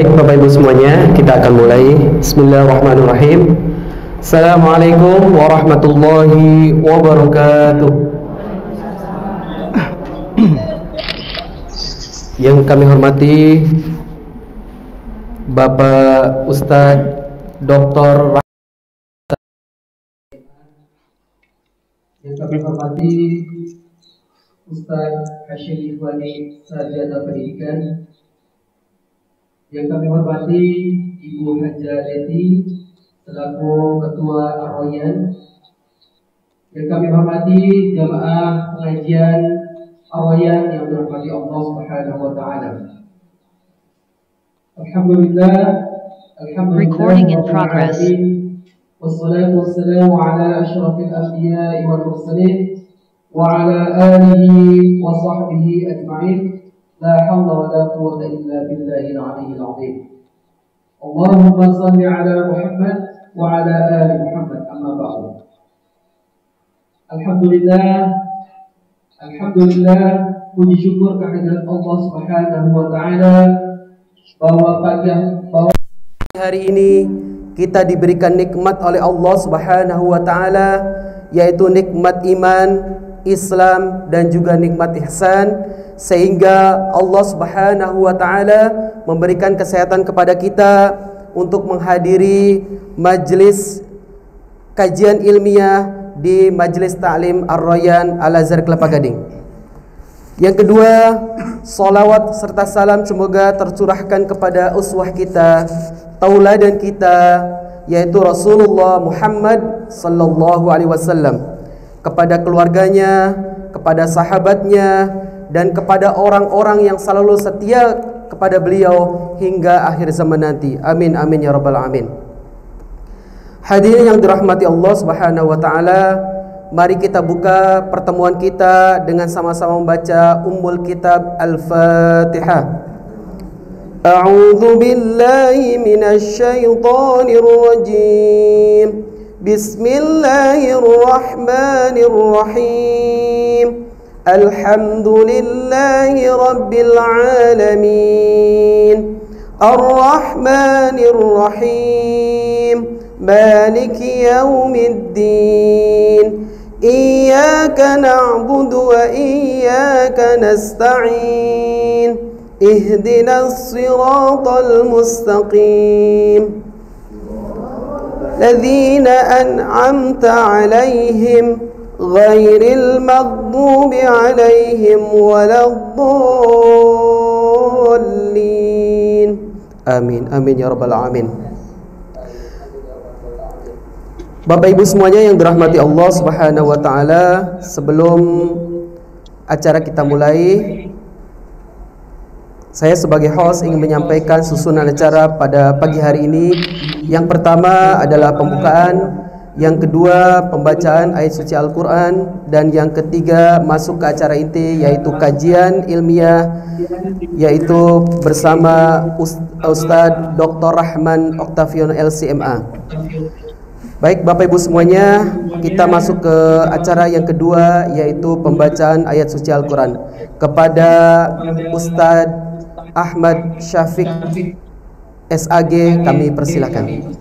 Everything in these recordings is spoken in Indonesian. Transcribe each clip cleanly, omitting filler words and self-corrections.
Baik Bapak Ibu semuanya, kita akan mulai. Bismillahirrahmanirrahim. Assalamualaikum warahmatullahi wabarakatuh. Yang kami hormati Bapak Ustadz Dr. Yang kami hormati Ustadz Hashim Ikhwani, Sarjana Pendidikan. Yang kami hormati Ibu Hajah Leti selaku Ketua Ar-Royan. Yang kami hormati jamaah pengajian Ar-Royan yang dirahmati Allah Subhanahu wa taala. Alhamdulillah, Recording in progress. Wassalatu wassalamu ala asyrafil anbiya'i wal mursalin wa ala alihi wa sahbihi ajma'in. La hawla wa la quwwata illa billahil aliyyil azim. Allahumma shalli ala Muhammad wa ala ali Muhammad, amma ba'du. Alhamdulillah, puji syukur kehadirat Allah Subhanahu wa taala bahwa hari ini kita diberikan nikmat oleh Allah Subhanahu wa taala, yaitu nikmat iman, Islam, dan juga nikmat ihsan, sehingga Allah Subhanahu wa taala memberikan kesehatan kepada kita untuk menghadiri majelis kajian ilmiah di Majelis Ta'lim Ar-Royan Al-Azhar Kelapa Gading. Yang kedua, salawat serta salam semoga tercurahkan kepada uswah kita, tauladan kita, yaitu Rasulullah Muhammad sallallahu alaihi wasallam, kepada keluarganya, kepada sahabatnya, dan kepada orang-orang yang selalu setia kepada beliau hingga akhir zaman nanti. Amin amin ya rabbal alamin. Hadirin yang dirahmati Allah Subhanahu wa taala, mari kita buka pertemuan kita dengan sama-sama membaca Ummul Kitab Al-Fatihah. A'udzu billahi minasy syaithanir rajim. Bismillahirrahmanirrahim. Alhamdulillahi rabbil alamin. Ar-Rahmanir Rahim. Maliki yaumiddin. Iyyaka na'budu wa iyyaka nasta'in. Ihdinas siratal mustaqim. الذين أنعمت عليهم غير المغضوب عليهم ولا الضالين. Amin amin ya rabbal alamin. Bapak Ibu semuanya yang dirahmati Allah Subhanahu wa taala, sebelum acara kita mulai, saya sebagai host ingin menyampaikan susunan acara pada pagi hari ini. Yang pertama adalah pembukaan, yang kedua pembacaan ayat suci Al-Quran, dan yang ketiga masuk ke acara inti, yaitu kajian ilmiah, yaitu bersama Ustadz Dr. Rahman Octavian LCMA. Baik Bapak Ibu semuanya, kita masuk ke acara yang kedua, yaitu pembacaan ayat suci Al-Quran. Kepada Ustadz Ahmad Syafiq SAG kami persilakan.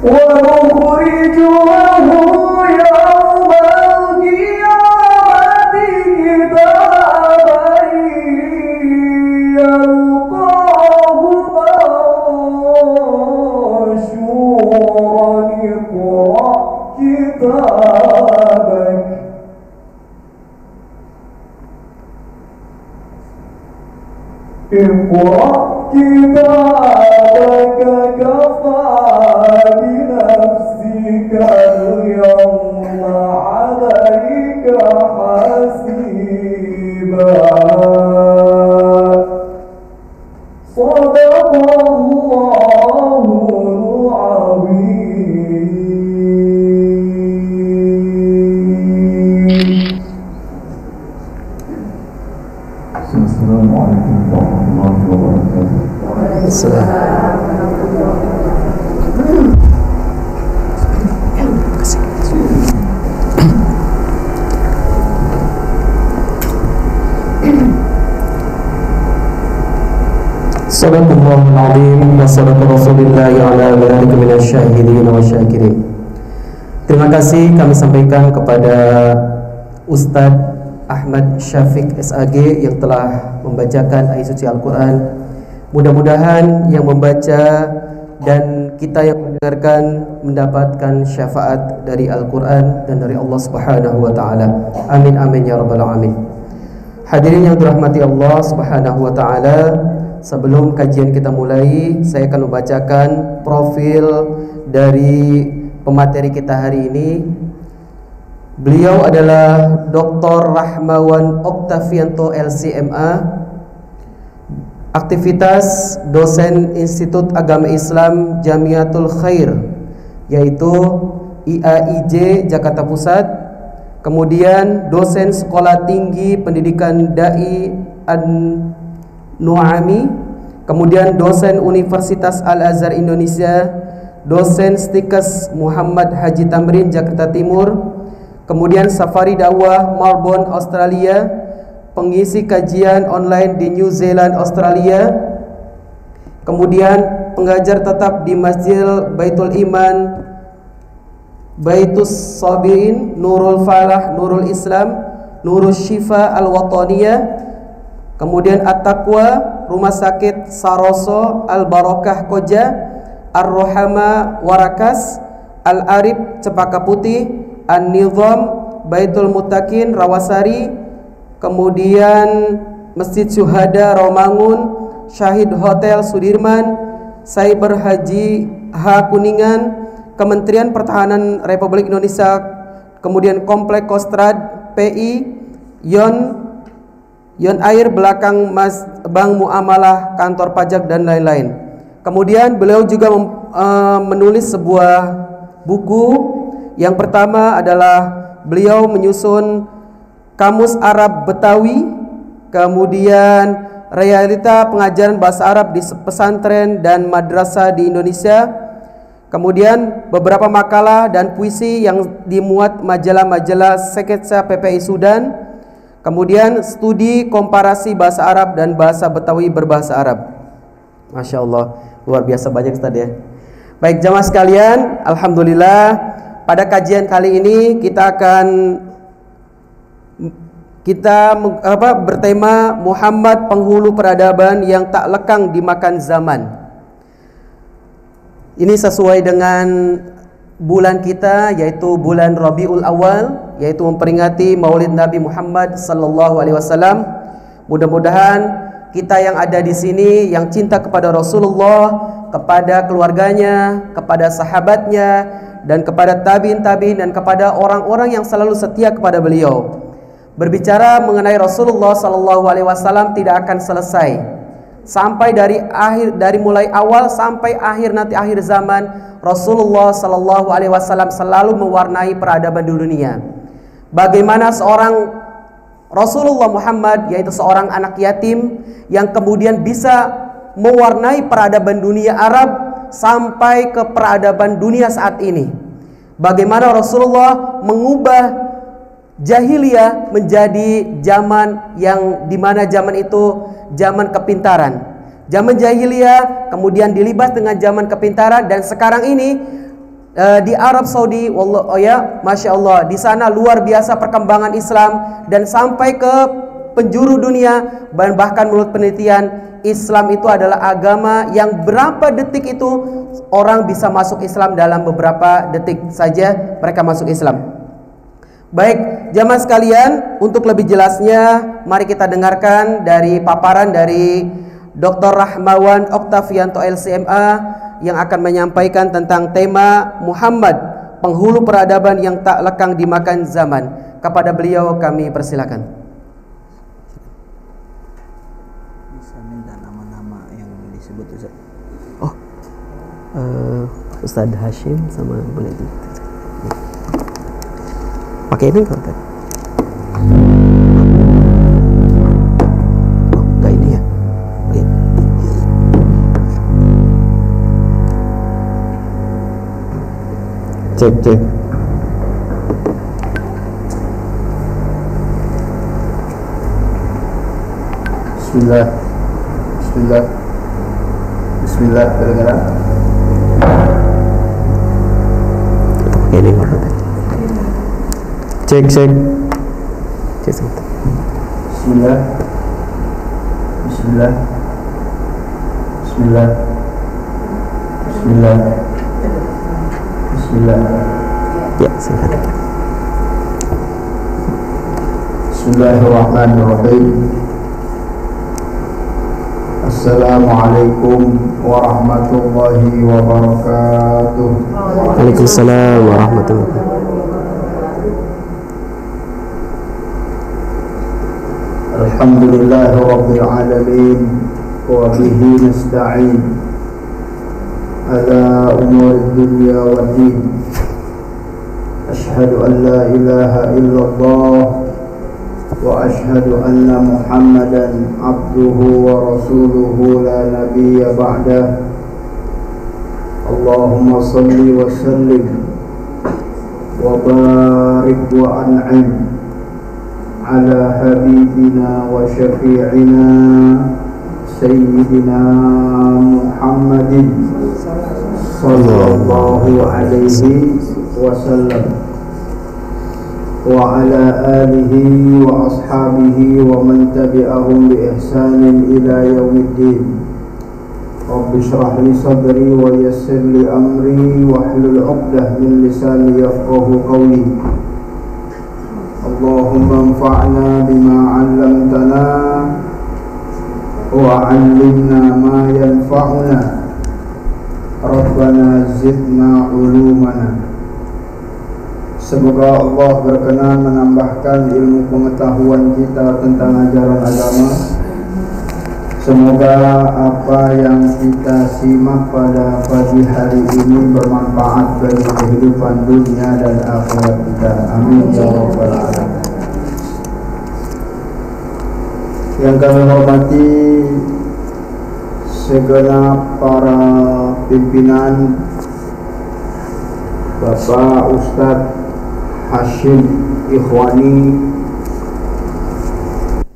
ونخرج له اقرأ كتابك كفى بنفسك اليوم عليك حسيبا صدق الله العظيم. السلام عليكم ورحمة الله وبركاته. Sadaqallahul azim wa sadaqa rasulillah ala dzalika minasyahidin wa syakirin. Terima kasih kami sampaikan kepada Ustadz Ahmad Syafiq SAG yang telah membacakan ayat suci Al-Quran. Mudah-mudahan yang membaca dan kita yang mendengarkan mendapatkan syafaat dari Al-Quran dan dari Allah Subhanahu wa Ta'ala. Amin amin ya rabbal alamin. Hadirin yang dirahmati Allah Subhanahu wa Ta'ala, sebelum kajian kita mulai, saya akan membacakan profil dari pemateri kita hari ini. Beliau adalah Dr. Rahmawan Oktavianto LCMA, aktivitas dosen Institut Agama Islam Jamiatul Khair, yaitu IAIJ Jakarta Pusat. Kemudian dosen Sekolah Tinggi Pendidikan Dai An-Nu'ami. Kemudian dosen Universitas Al-Azhar Indonesia, dosen Stikes Muhammad Haji Tamrin Jakarta Timur. Kemudian Safari Dakwah Melbourne Australia, pengisi kajian online di New Zealand Australia. Kemudian pengajar tetap di Masjid Baitul Iman, Baitus Sabirin, Nurul Falah, Nurul Islam, Nurul Syifa Al-Wataniyah. Kemudian At-Taqwa, Rumah Sakit Saroso Al-Barakah Koja, Ar-Rohama Warakas, Al-Arif Cepaka Putih, An-Nizam Baitul Muttaqin Rawasari. Kemudian Masjid Syuhada Romangun, Syahid Hotel Sudirman, Cyber Haji H Kuningan, Kementerian Pertahanan Republik Indonesia, kemudian Komplek Kostrad PI, Yon Air belakang Bank Muamalah, kantor pajak dan lain-lain. Kemudian beliau juga menulis sebuah buku. Yang pertama adalah beliau menyusun Kamus Arab Betawi, kemudian realita pengajaran bahasa Arab di pesantren dan madrasah di Indonesia, kemudian beberapa makalah dan puisi yang dimuat majalah-majalah Seketsa PPI Sudan, kemudian studi komparasi bahasa Arab dan bahasa Betawi berbahasa Arab. Masya Allah, luar biasa banyak Ustaz ya. Baik jamaah sekalian, alhamdulillah. Pada kajian kali ini kita bertema Muhammad penghulu peradaban yang tak lekang dimakan zaman. Ini sesuai dengan bulan kita, yaitu bulan Rabiul Awal, yaitu memperingati Maulid Nabi Muhammad sallallahu alaihi wasallam. Mudah-mudahan kita yang ada di sini yang cinta kepada Rasulullah, kepada keluarganya, kepada sahabatnya, dan kepada tabi'in dan kepada orang-orang yang selalu setia kepada beliau. Berbicara mengenai Rasulullah sallallahu alaihi wasallam tidak akan selesai sampai dari mulai awal sampai akhir nanti akhir zaman. Rasulullah sallallahu alaihi wasallam selalu mewarnai peradaban di dunia. Bagaimana seorang Rasulullah Muhammad, yaitu seorang anak yatim yang kemudian bisa mewarnai peradaban dunia Arab sampai ke peradaban dunia saat ini. Bagaimana Rasulullah mengubah jahiliyah menjadi zaman yang dimana zaman itu zaman kepintaran. Zaman jahiliyah kemudian dilibas dengan zaman kepintaran, dan sekarang ini di Arab Saudi, Masya Allah, di sana luar biasa perkembangan Islam dan sampai ke penjuru dunia. Bahkan menurut penelitian, Islam itu adalah agama yang berapa detik itu orang bisa masuk Islam, dalam beberapa detik saja mereka masuk Islam. Baik, jamaah sekalian, untuk lebih jelasnya mari kita dengarkan dari paparan dari Dr. Rahmawan Oktavianto LCMA yang akan menyampaikan tentang tema Muhammad, penghulu peradaban yang tak lekang dimakan zaman. Kepada beliau kami persilakan. Bisa minta nama-nama yang disebut Ustaz. Ustadz Hashim sama boleh itu. Pakai ini enggak? Enggak ini ya. Iya. Cek. Bismillah, kedengaran? Ini enggak? Cek. Bismillah. Ya, silakan. Bismillahirrahmanirrahim. Assalamualaikum warahmatullahi wabarakatuh. Waalaikumsalam warahmatullahi wabarakatuh. Alhamdulillahi rabbil alamin wa bihi nasta'in ala umuri dunya waddin. Ashhadu an la ilaha illallah wa ashhadu anna Muhammadan abduhu wa rasuluhu la nabiyya ba'dah. Allahumma salli wa sallim wa barik wa an'im ala habibina wa syafi'ina sayyidina Muhammadin sallallahu alaihi wasallam wa ala alihi wa ashabihi wa man tabi'ahum bi ihsanin ila yaumiddin. Rabbi shrah li sadri wa yassir li amri wa hlul 'uqdah min lisani yafqahu qawli. Allahumma anfa'na bima 'allamtana wa 'allimna ma yanfa'una. Rabbana zidna 'ulumana. Semoga Allah berkenan menambahkan ilmu pengetahuan kita tentang ajaran agama. Semoga apa yang kita simak pada pagi hari ini bermanfaat bagi kehidupan dunia dan akhirat kita. Amin ya rabbal alamin. Yang kami hormati segenap para pimpinan, Bapak Ustadz Hashim Ikhwani,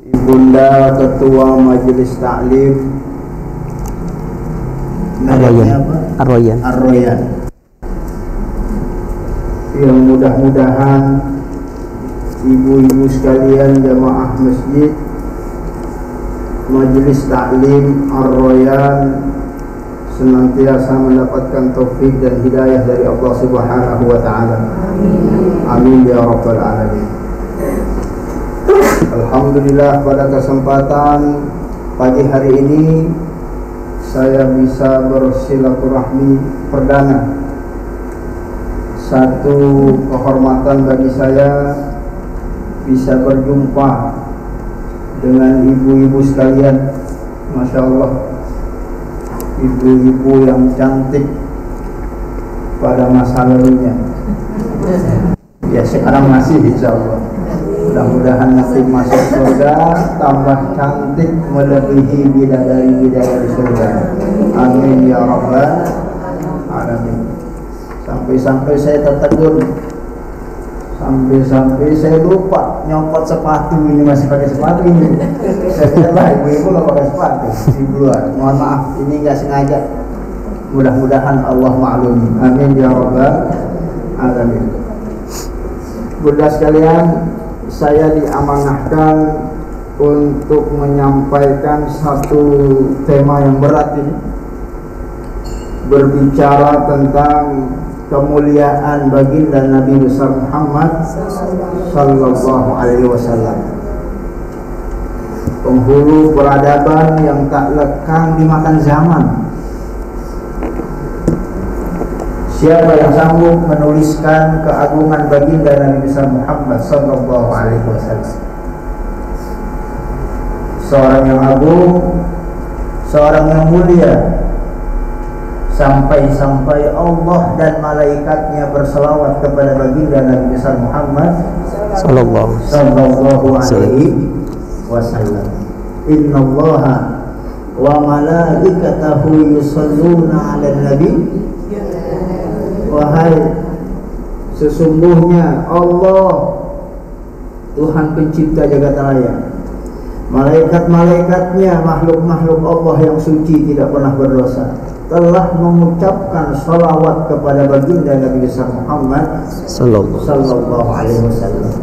Ibunda Ketua Majelis Taklim Ar-Royan, yang mudah-mudahan ibu-ibu sekalian jamaah masjid Majelis Taklim Ar-Royan senantiasa mendapatkan taufik dan hidayah dari Allah Subhanahu wa taala. Amin ya rabbal alamin. Alhamdulillah, pada kesempatan pagi hari ini saya bisa bersilaturahmi perdana. Satu kehormatan bagi saya bisa berjumpa dengan ibu-ibu sekalian. Masya Allah, ibu-ibu yang cantik pada masa lalunya. Ya sekarang masih, insya Allah. Mudah-mudahan nanti masuk surga tambah cantik melebihi bidadari-bidadari surga. Amin ya rabbal alamin. Sampai-sampai saya tertegun, sampai-sampai saya lupa nyopot sepatu. Ini masih pakai sepatu ini. Saya kira ibu-ibu nggak pakai sepatu di luar. Mohon maaf, ini nggak sengaja. Mudah-mudahan Allah maklumi. Amin ya rabbal alamin. Bunda sekalian, saya diamanahkan untuk menyampaikan satu tema yang berat ini, berbicara tentang kemuliaan baginda Nabi besar Muhammad sallallahu alaihi wasallam. penghulu peradaban yang tak lekang dimakan zaman. Siapa yang sanggup menuliskan keagungan baginda Nabi besar Muhammad sallallahu alaihi wasallam? Seorang yang agung, seorang yang mulia, sampai-sampai Allah dan malaikatnya berselawat kepada baginda Nabi besar Muhammad sallallahu alaihi wasallam. Innallaha wa malaikatahu yusholluna 'alan nabi. Wahai, sesungguhnya Allah Tuhan pencipta jagat raya, malaikat-malaikatnya, makhluk-makhluk Allah yang suci tidak pernah berdosa, telah mengucapkan salawat kepada baginda Nabi besar Muhammad sallallahu alaihi wasallam.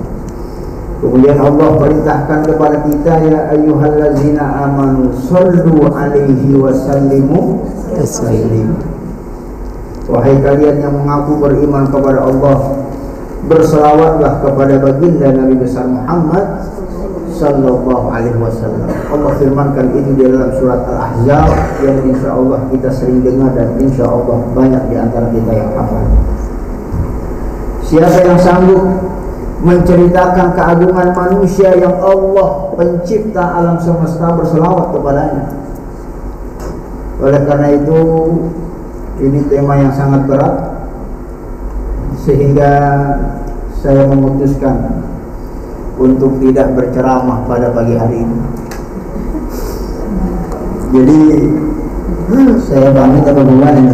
Kemudian Allah perintahkan kepada kita, ya ayyuhallazina amanu sallu alaihi wa sallimu taslima. Wahai kalian yang mengaku beriman kepada Allah, berselawatlah kepada baginda Nabi besar Muhammad sallallahu alaihi wasallam. Allah firmankan ini di dalam surat Al-Ahzab yang insyaallah kita sering dengar dan insyaallah banyak di antara kita yang hafal. Siapa yang sanggup menceritakan keagungan manusia yang Allah pencipta alam semesta berselawat kepadanya? Oleh karena itu, ini tema yang sangat berat, sehingga saya memutuskan untuk tidak berceramah pada pagi hari ini. Jadi saya pamit apa gimana?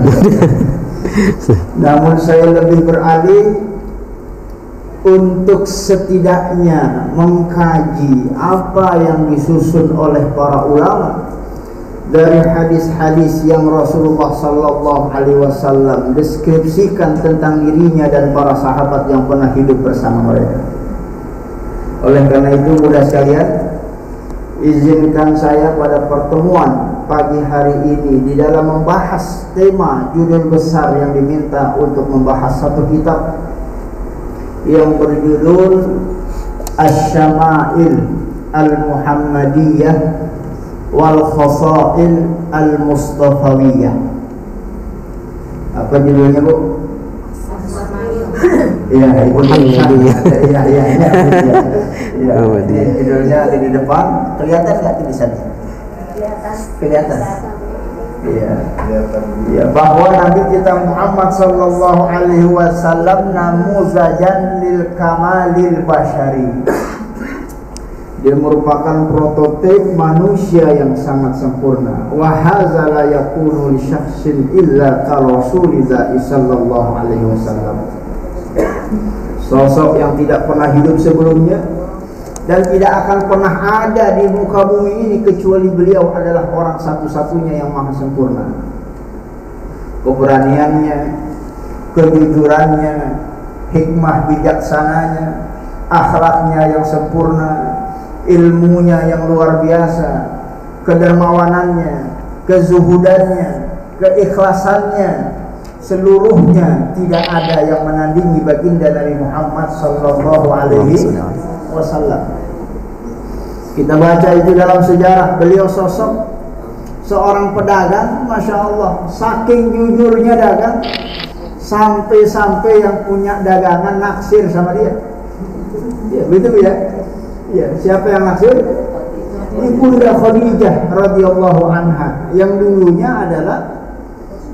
Namun saya lebih beralih untuk setidaknya mengkaji apa yang disusun oleh para ulama dari hadis-hadis yang Rasulullah sallallahu alaihi wasallam deskripsikan tentang dirinya dan para sahabat yang pernah hidup bersama mereka. Oleh karena itu, mudah sekalian, izinkan saya pada pertemuan pagi hari ini di dalam membahas tema judul besar yang diminta untuk membahas satu kitab yang berjudul Asy-Syama'il Al-Muhammadiyah wal Khasail Al-Mustafawiyah. Apa judulnya, Bu? Iya, Muhammadiyah. Iya. Judulnya ada di depan. Kelihatan nggak tulisannya? Kelihatan. Iya. Ya, bahwa Nabi kita Muhammad sallallahu alaihi wasallam namuzajan lil kamalil bashari. Dia merupakan prototip manusia yang sangat sempurna. Wa hadza la yakunu li syakhsin illa ka Rasulillah sallallahu alaihi wasallam. Sosok yang tidak pernah hidup sebelumnya dan tidak akan pernah ada di muka bumi ini kecuali beliau adalah orang satu-satunya yang maha sempurna. Keberaniannya, kejujurannya, hikmah bijaksananya, akhlaknya yang sempurna, ilmunya yang luar biasa, kedermawanannya, kezuhudannya, keikhlasannya, seluruhnya tidak ada yang menandingi baginda Nabi Muhammad sallallahu alaihi wasallam. Kita baca itu dalam sejarah, beliau sosok seorang pedagang, masya Allah, saking jujurnya dagang, sampai-sampai yang punya dagangan naksir sama dia. Ya, betul ya? Ya, siapa yang naksir? Ibunda Khadijah radhiyallahu anha, yang dulunya adalah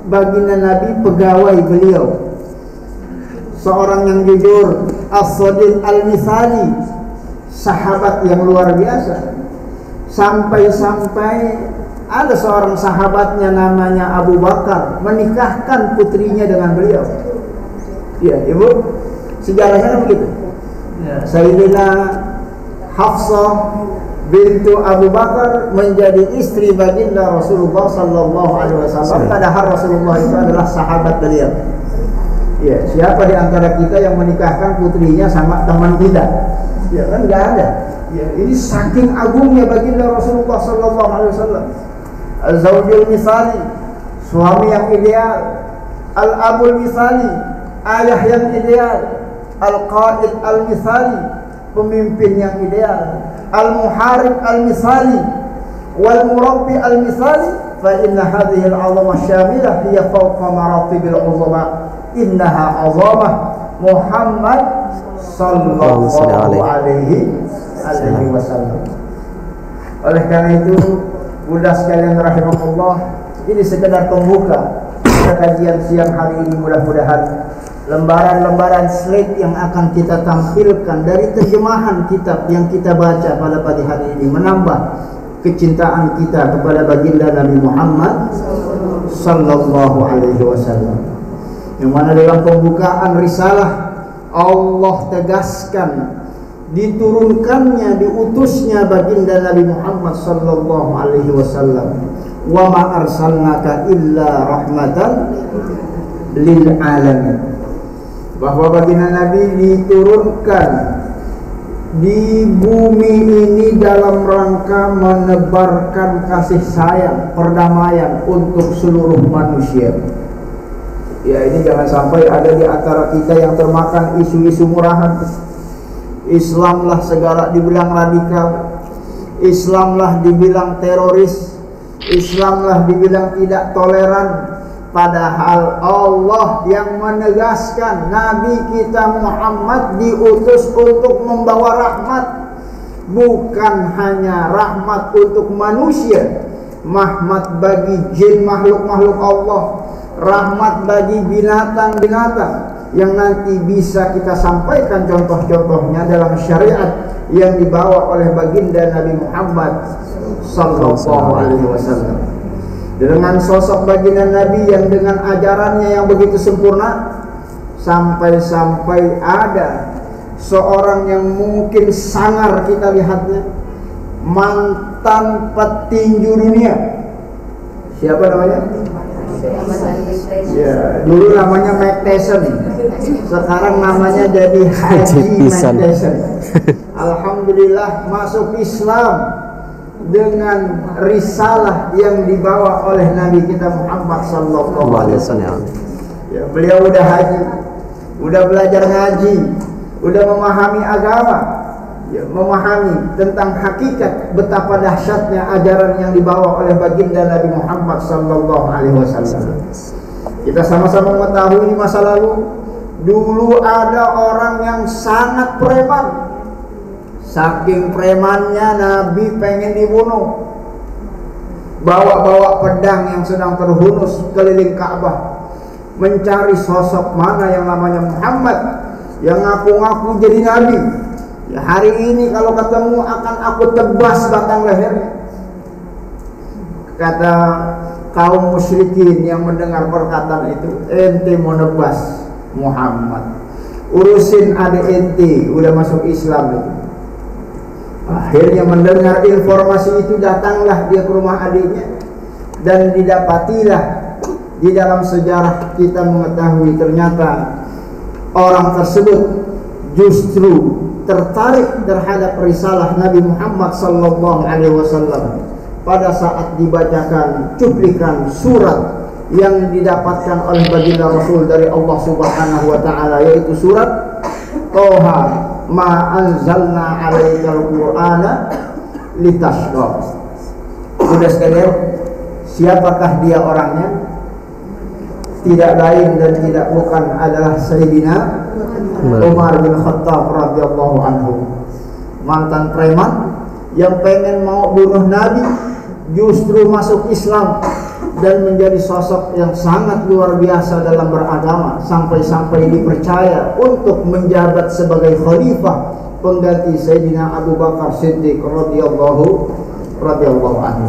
baginda Nabi, pegawai beliau, seorang yang jujur, as-sadiq al-misali, sahabat yang luar biasa. Sampai-sampai ada seorang sahabatnya namanya Abu Bakar menikahkan putrinya dengan beliau. Ya, Ibu, sejarahnya kan begitu. Sayyidina Hafsah bintu Abu Bakar menjadi istri baginda Rasulullah sallallahu alaihi wasallam, padahal Rasulullah itu adalah sahabat beliau. Ya, siapa di antara kita yang menikahkan putrinya sama teman kita? Ya kan enggak ada. Ya, ini saking agungnya baginda Rasulullah sallallahu alaihi wasallam. Az-zaujul misali, suami yang ideal. Al-abul misali, ayah yang ideal. Al-qaid al-misali, pemimpin yang ideal, al-muharib al-misali wal murabbi al-misali, fa inna hadhihi al-'azamah syamilah hiya fawqa maratibil 'uzama, innaha 'azamah Muhammad sallallahu alaihi wasallam. Oleh karena itu, Bunda sekalian rahimahullah, ini sekedar pembuka kajian siang hari ini. Mudah-mudahan lembaran-lembaran slide yang akan kita tampilkan dari terjemahan kitab yang kita baca pada pagi hari ini menambah kecintaan kita kepada baginda Nabi Muhammad sallallahu alaihi wasallam. Yang mana dalam pembukaan risalah Allah tegaskan diturunkannya, diutusnya baginda Nabi Muhammad sallallahu alaihi wasallam, wa ma arsalnaka illa rahmatan lil alamin, bahwa baginda Nabi diturunkan di bumi ini dalam rangka menebarkan kasih sayang, perdamaian untuk seluruh manusia. Ya, ini jangan sampai ada di antara kita yang termakan isu-isu murahan. Islamlah segala dibilang radikal, Islamlah dibilang teroris, Islamlah dibilang tidak toleran. Padahal Allah yang menegaskan Nabi kita Muhammad diutus untuk membawa rahmat, bukan hanya rahmat untuk manusia, rahmat bagi jin makhluk-makhluk Allah, rahmat bagi binatang-binatang yang nanti bisa kita sampaikan contoh-contohnya dalam syariat yang dibawa oleh baginda Nabi Muhammad sallallahu alaihi wasallam. Dengan sosok baginda Nabi yang dengan ajarannya yang begitu sempurna, sampai-sampai ada seorang yang mungkin sangar kita lihatnya, mantan petinju dunia. Siapa namanya? Ya, dulu namanya Mike Tyson, sekarang namanya jadi Haji Mike Tyson. Alhamdulillah masuk Islam dengan risalah yang dibawa oleh Nabi kita Muhammad sallallahu alaihi wasallam. Ya, beliau udah haji, udah belajar ngaji, udah memahami agama, ya, memahami tentang hakikat betapa dahsyatnya ajaran yang dibawa oleh baginda Nabi Muhammad sallallahu alaihi wasallam. Kita sama-sama mengetahui di masa lalu dulu ada orang yang sangat preman. Saking premannya Nabi pengen dibunuh, bawa-bawa pedang yang sedang terhunus keliling Ka'bah, mencari sosok mana yang namanya Muhammad yang ngaku-ngaku jadi Nabi. Ya, hari ini kalau ketemu akan aku tebas batang lehernya. Kata kaum musyrikin yang mendengar perkataan itu, ente mau nebas Muhammad, urusin adik ente udah masuk Islam itu. Akhirnya mendengar informasi itu, datanglah dia ke rumah adiknya, dan didapatilah di dalam sejarah kita mengetahui ternyata orang tersebut justru tertarik terhadap risalah Nabi Muhammad sallallahu alaihi wasallam pada saat dibacakan cuplikan surat yang didapatkan oleh baginda Rasul dari Allah Subhanahu wa taala, yaitu surat Toha, ma anzalna 'alaikal qur'ana litashqa. Sudah sekalian, siapakah dia orangnya? Tidak lain dan tidak bukan adalah Sayyidina Umar bin Khattab radhiyallahu anhu, mantan preman yang pengen mau bunuh Nabi, justru masuk Islam dan menjadi sosok yang sangat luar biasa dalam beragama, sampai-sampai dipercaya untuk menjabat sebagai khalifah pengganti Sayyidina Abu Bakar Siddiq radhiyallahu anhu.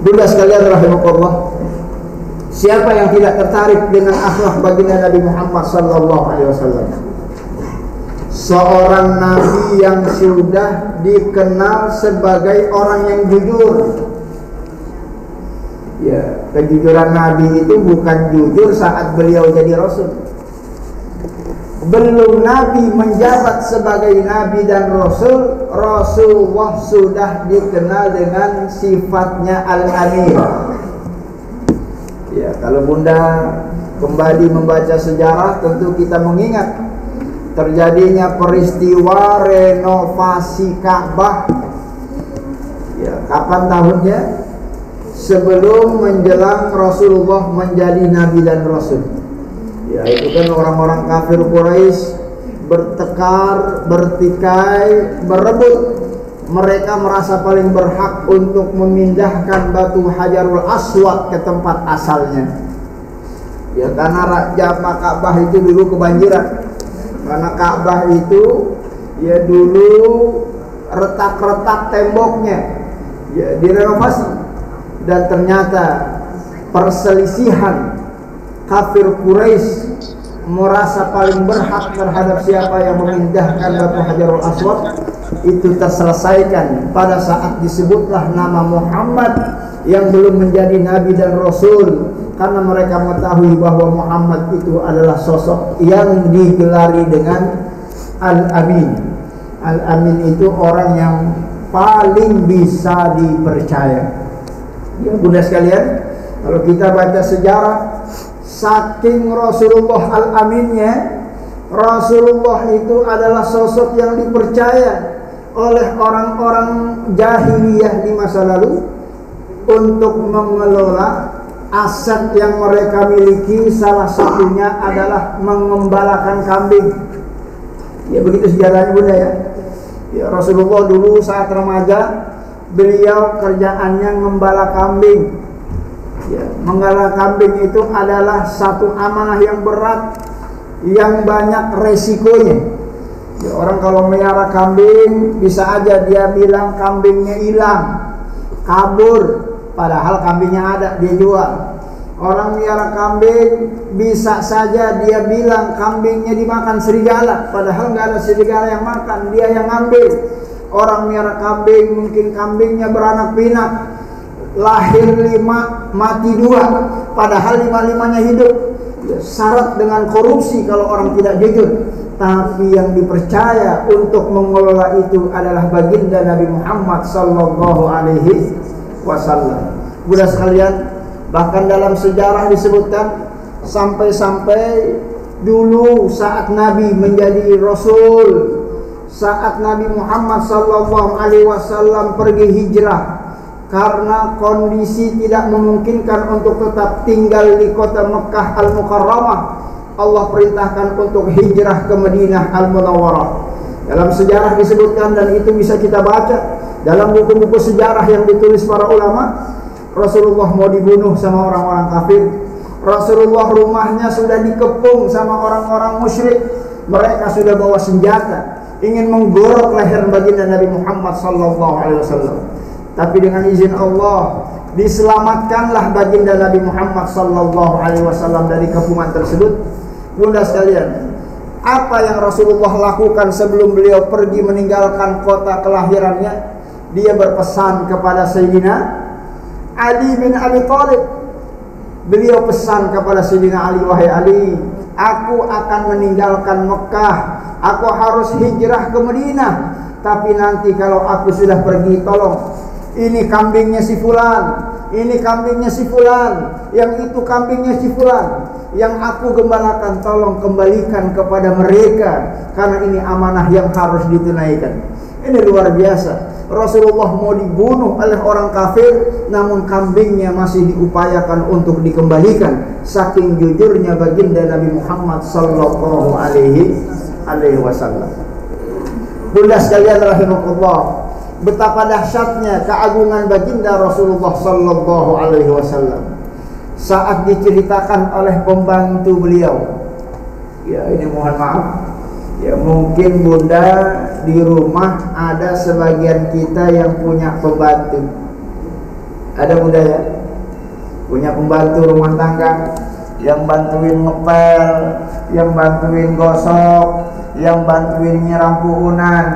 Bunda sekalian rahimakumullah, siapa yang tidak tertarik dengan akhlak baginda Nabi Muhammad sallallahu alaihi wasallam? Seorang nabi yang sudah dikenal sebagai orang yang jujur. Ya, kejujuran Nabi itu bukan jujur saat beliau jadi Rasul. Belum Nabi menjabat sebagai Nabi dan Rasul, Rasulullah sudah dikenal dengan sifatnya Al-Amin. Ya, kalau Bunda kembali membaca sejarah, tentu kita mengingat terjadinya peristiwa renovasi Ka'bah. Ya, kapan tahunnya? Sebelum menjelang Rasulullah menjadi nabi dan rasul. Ya, itu kan orang-orang kafir Quraisy bertekar, bertikai, berebut. Mereka merasa paling berhak untuk memindahkan batu Hajarul Aswad ke tempat asalnya. Ya, karena jamaah Ka'bah itu dulu kebanjiran. Karena Ka'bah itu ya dulu retak-retak temboknya, ya direnovasi. Dan ternyata perselisihan kafir Quraisy merasa paling berhak terhadap siapa yang memindahkan batu Hajarul Aswad itu terselesaikan pada saat disebutlah nama Muhammad yang belum menjadi nabi dan rasul, karena mereka mengetahui bahwa Muhammad itu adalah sosok yang digelari dengan Al-Amin. Al-Amin itu orang yang paling bisa dipercaya. Ya bunda sekalian, kalau kita baca sejarah, saking Rasulullah Al-Aminnya, Rasulullah itu adalah sosok yang dipercaya oleh orang-orang jahiliyah di masa lalu untuk mengelola aset yang mereka miliki. Salah satunya adalah mengembalakan kambing. Ya begitu sejarahnya bunda ya. Ya Rasulullah dulu saat remaja, beliau kerjaannya mengembala kambing. Ya, menggala kambing itu adalah satu amanah yang berat, yang banyak resikonya. Ya, orang kalau melihara kambing bisa aja dia bilang kambingnya hilang, kabur, padahal kambingnya ada, dia jual. Orang melihara kambing bisa saja dia bilang kambingnya dimakan serigala, padahal nggak ada serigala yang makan, dia yang ngambil. Orang melihara kambing, mungkin kambingnya beranak pinak, lahir 5, mati 2, padahal 5-5-nya hidup. Ya, syarat dengan korupsi kalau orang tidak jujur. Tapi yang dipercaya untuk mengelola itu adalah baginda Nabi Muhammad sallallahu alaihi wasallam. Budak sekalian, bahkan dalam sejarah disebutkan sampai-sampai dulu saat Nabi menjadi Rasul, saat Nabi Muhammad sallallahu alaihi wasallam pergi hijrah karena kondisi tidak memungkinkan untuk tetap tinggal di kota Mekah Al-Mukarramah, Allah perintahkan untuk hijrah ke Madinah Al-Munawwarah. Dalam sejarah disebutkan, dan itu bisa kita baca dalam buku-buku sejarah yang ditulis para ulama, Rasulullah mau dibunuh sama orang-orang kafir. Rasulullah rumahnya sudah dikepung sama orang-orang musyrik. Mereka sudah bawa senjata, ingin menggorok leher baginda Nabi Muhammad sallallahu alaihi wasallam. Tapi dengan izin Allah diselamatkanlah baginda Nabi Muhammad sallallahu alaihi wasallam dari kepungan tersebut. Bunda sekalian, apa yang Rasulullah lakukan sebelum beliau pergi meninggalkan kota kelahirannya? Dia berpesan kepada Sayyidina Ali bin Abi Thalib. Beliau pesan kepada Sayyidina Ali, wahai Ali, aku akan meninggalkan Mekah, aku harus hijrah ke Madinah. Tapi nanti kalau aku sudah pergi, tolong, ini kambingnya si fulan, ini kambingnya si fulan, yang itu kambingnya si fulan, yang aku gembalakan, tolong kembalikan kepada mereka, karena ini amanah yang harus ditunaikan. Ini luar biasa. Rasulullah mau dibunuh oleh orang kafir, namun kambingnya masih diupayakan untuk dikembalikan. Saking jujurnya baginda Nabi Muhammad sallallahu alaihi wasallam. Bunda sekalian rahimakumullah, betapa dahsyatnya keagungan baginda Rasulullah sallallahu alaihi wasallam saat diceritakan oleh pembantu beliau. Ya, ini mohon maaf, ya mungkin bunda di rumah ada sebagian kita yang punya pembantu. Ada bunda ya, punya pembantu rumah tangga yang bantuin ngepel, yang bantuin gosok, yang bantuin nyiram puhunan,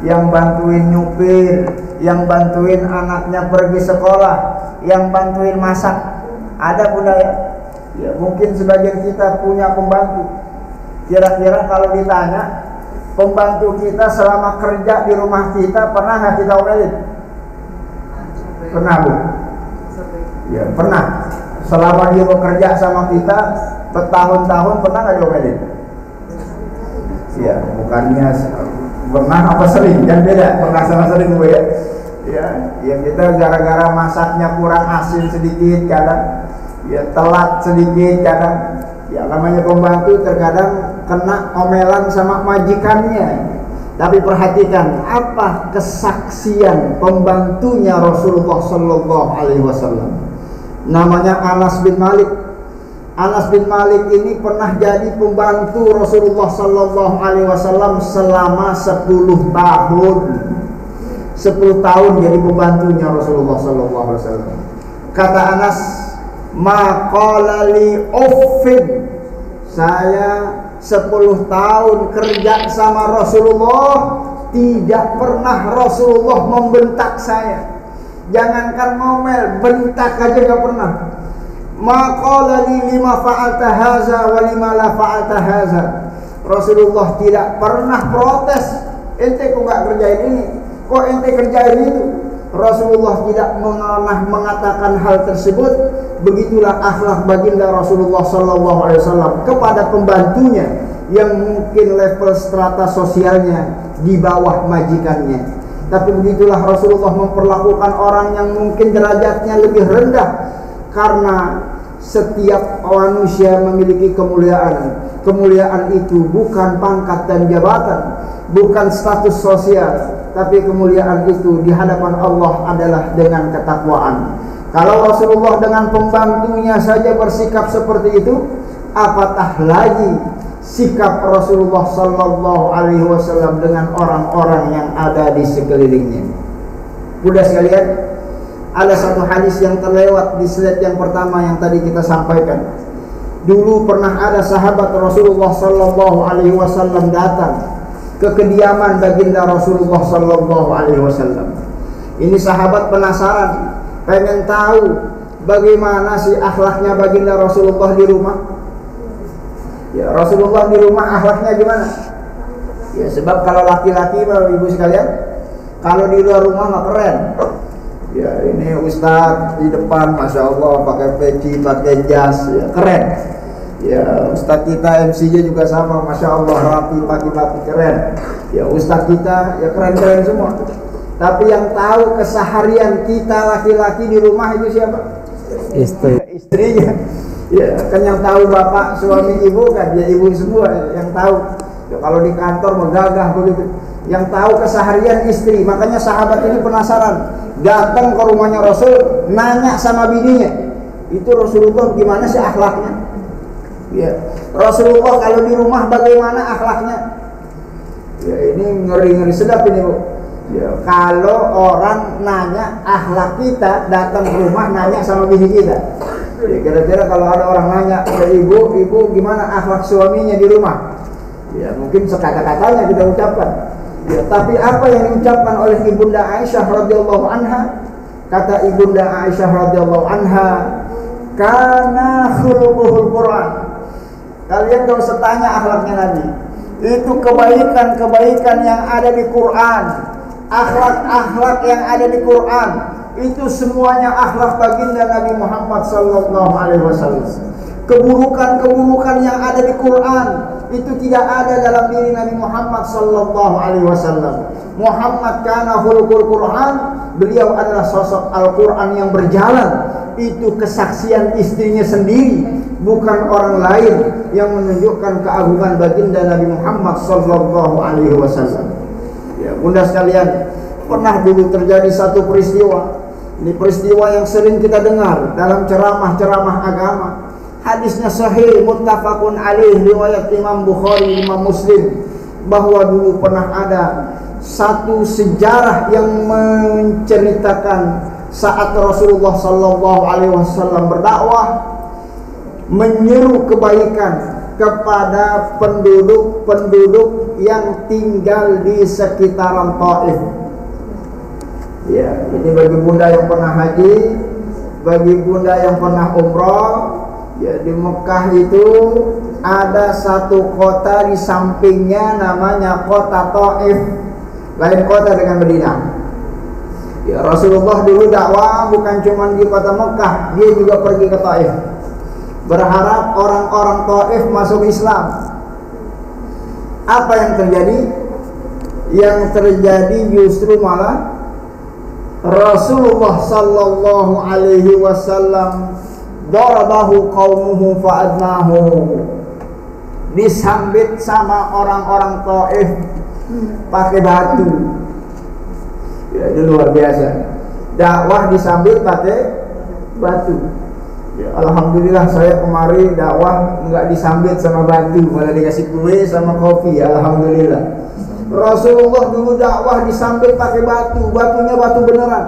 yang bantuin nyupir, yang bantuin anaknya pergi sekolah, yang bantuin masak. Ada bunda ya? Ya mungkin sebagian kita punya pembantu. Kira-kira kalau ditanya, pembantu kita selama kerja di rumah kita pernah nggak kita omelin? Pernah bu? Ya pernah. Selama dia bekerja sama kita bertahun-tahun pernah nggak diomelin? Ya, bukannya pernah apa sering, kan beda. Pernah sama sering Bu ya. Ya kita gara-gara masaknya kurang asin sedikit, kadang ya telat sedikit, kadang ya namanya pembantu terkadang kena omelan sama majikannya. Tapi perhatikan apa kesaksian pembantunya Rasulullah Sallallahu Alaihi Wasallam. Namanya Anas bin Malik. Anas bin Malik ini pernah jadi pembantu Rasulullah Sallallahu Alaihi Wasallam selama 10 tahun. 10 tahun jadi pembantunya Rasulullah Sallallahu Alaihi Wasallam. Kata Anas, maqala li uffin, saya 10 tahun kerja sama Rasulullah, tidak pernah Rasulullah membentak saya. Jangankan ngomel, bentak aja gak pernah. Maqala li lima fa'alta haza wa lima la fa'alta haza. Rasulullah tidak pernah protes, ente kok gak kerjain ini, kok ente kerjain itu. Rasulullah tidak pernah mengatakan hal tersebut. Begitulah akhlak baginda Rasulullah Sallallahu Alaihi Wasallam kepada pembantunya yang mungkin level strata sosialnya di bawah majikannya. Tapi begitulah Rasulullah memperlakukan orang yang mungkin derajatnya lebih rendah, karena setiap manusia memiliki kemuliaan. Kemuliaan itu bukan pangkat dan jabatan, bukan status sosial, tapi kemuliaan itu di hadapan Allah adalah dengan ketakwaan. Kalau Rasulullah dengan pembantunya saja bersikap seperti itu, apatah lagi sikap Rasulullah Sallallahu Alaihi Wasallam dengan orang-orang yang ada di sekelilingnya. Sudah sekalian, ada satu hadis yang terlewat di slide yang pertama yang tadi kita sampaikan. Dulu pernah ada sahabat Rasulullah Sallallahu Alaihi Wasallam datang ke kediaman baginda Rasulullah Sallallahu Alaihi Wasallam. Ini sahabat penasaran, pengen tahu bagaimana sih akhlaknya baginda Rasulullah di rumah. Ya, Rasulullah di rumah akhlaknya gimana? Ya, sebab kalau laki-laki Bapak Ibu sekalian, kalau di luar rumah nggak keren. Ya, ini Ustadz di depan, masya Allah, pakai peci, pakai jas, ya, keren. Ya, Ustadz kita MC-nya juga sama, masya Allah, rapi, pagi-pagi, keren. Ya, Ustadz kita ya keren-keren semua. Tapi yang tahu keseharian kita laki-laki di rumah itu siapa? Istrinya. Ya, kan yang tahu bapak, suami, ibu kan, ya ibu semua yang tahu. Ya, kalau di kantor megagah begitu. Yang tahu keseharian istri. Makanya sahabat ini penasaran, datang ke rumahnya Rasul, nanya sama bininya, itu Rasulullah gimana sih akhlaknya? Ya, Rasulullah kalau di rumah bagaimana akhlaknya? Ya, ini ngeri-ngeri sedap ini Bu. Ya, kalau orang nanya akhlak kita, datang ke rumah nanya sama bini kita. Ya, kira-kira kalau ada orang nanya ke ibu gimana akhlak suaminya di rumah? Ya, mungkin sekata-katanya kita ucapkan. Ya, tapi apa yang diucapkan oleh Ibunda Aisyah radhiyallahu anha? Kata Ibunda Aisyah radhiyallahu anha, kana khuluquhul Quran. Kalian gak usah tanya akhlaknya Nabi. Itu kebaikan-kebaikan yang ada di Quran. Akhlak-akhlak yang ada di Quran itu semuanya akhlak baginda Nabi Muhammad sallallahu alaihi wasallam. Keburukan-keburukan yang ada di Quran itu tidak ada dalam diri Nabi Muhammad sallallahu alaihi wasallam. Muhammad kana khuluqul Quran, beliau adalah sosok Al-Quran yang berjalan. Itu kesaksian istrinya sendiri, bukan orang lain yang menunjukkan keagungan baginda Nabi Muhammad sallallahu alaihi wasallam. Ya, Bunda sekalian, pernah dulu terjadi satu peristiwa. Ini peristiwa yang sering kita dengar dalam ceramah-ceramah agama. Hadisnya sahih, muttafaqun alaih, riwayat Imam Bukhari, Imam Muslim, bahwa dulu pernah ada satu sejarah yang menceritakan saat Rasulullah sallallahu alaihi wasallam berdakwah, menyeru kebaikan kepada penduduk-penduduk yang tinggal di sekitaran Taif. Ya, ini bagi bunda yang pernah haji, bagi bunda yang pernah umrah. Ya, di Mekah itu ada satu kota di sampingnya namanya kota Taif, lain kota dengan Madinah. Ya, Rasulullah dulu dakwah bukan cuma di kota Mekah, dia juga pergi ke Taif, berharap orang-orang Taif masuk Islam. Apa yang terjadi? Yang terjadi justru malah Rasulullah sallallahu alaihi wasallam darabahu qaumuhu fa'adnahu, disambit sama orang-orang Taif pakai batu. Ya, itu luar biasa. Dakwah disambit pakai batu. Ya, alhamdulillah saya kemari dakwah enggak disambit sama batu, malah dikasih kue sama kopi. Alhamdulillah. Rasulullah dulu dakwah disambit pakai batu, batunya batu beneran.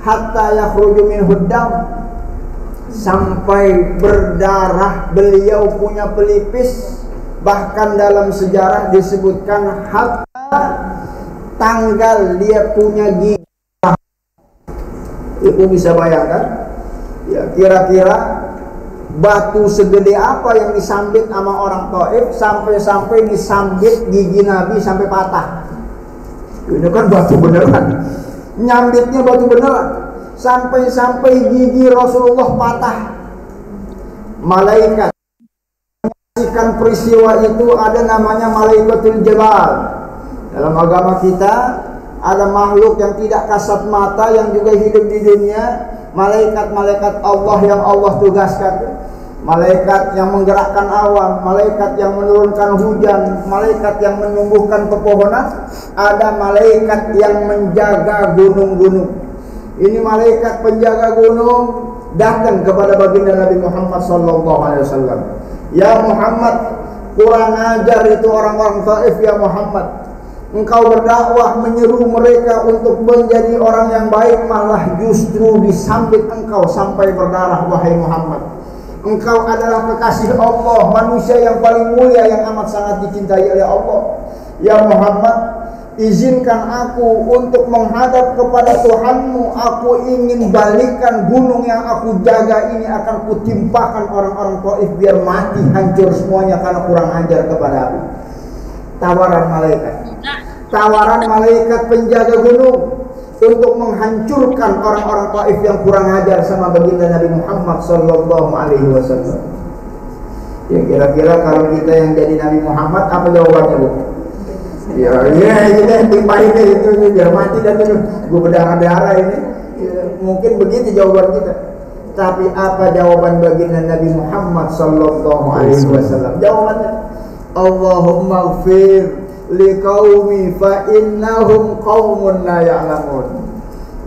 Hatta yakhruju minhu dam, sampai berdarah. Beliau punya pelipis, bahkan dalam sejarah disebutkan hatta tanggal dia punya gigi. Ibu bisa bayangkan? Ya, kira-kira batu segede apa yang disambit sama orang Taif sampai disambit gigi Nabi sampai patah. Ini kan batu beneran. Nyambitnya batu beneran. Sampai gigi Rasulullah patah. Malaikat menyaksikan peristiwa itu ada namanya Malaikatul Jabal. Dalam agama kita ada makhluk yang tidak kasat mata yang juga hidup di dunia. Malaikat-malaikat Allah yang Allah tugaskan, malaikat yang menggerakkan awan, malaikat yang menurunkan hujan, malaikat yang menumbuhkan pepohonan, ada malaikat yang menjaga gunung-gunung. Ini malaikat penjaga gunung datang kepada baginda Nabi Muhammad SAW. Ya Muhammad, kurang ajar itu orang-orang Taif ya Muhammad. Engkau berdakwah menyeru mereka untuk menjadi orang yang baik, malah justru disambit engkau sampai berdarah. Wahai Muhammad, engkau adalah kekasih Allah, manusia yang paling mulia yang amat sangat dicintai oleh Allah. Ya Muhammad, izinkan aku untuk menghadap kepada Tuhanmu. Aku ingin balikan gunung yang aku jaga ini, akan kutimpakan orang-orang Taif biar mati hancur semuanya karena kurang ajar kepada aku. Tawaran malaikat penjaga gunung untuk menghancurkan orang-orang Taif yang kurang ajar sama baginda Nabi Muhammad sallallahu alaihi wasallam. Ya, kira-kira kalau kita yang jadi Nabi Muhammad apa jawabannya, Bu? Ya kita timpain itu biar mati dan gue berdarah-darah ini. Ya, mungkin begitu jawaban kita. Tapi apa jawaban baginda Nabi Muhammad sallallahu alaihi wasallam? Jawabannya, Allahumma ighfir liqaumi fa innahum qaumun la ya'lamun.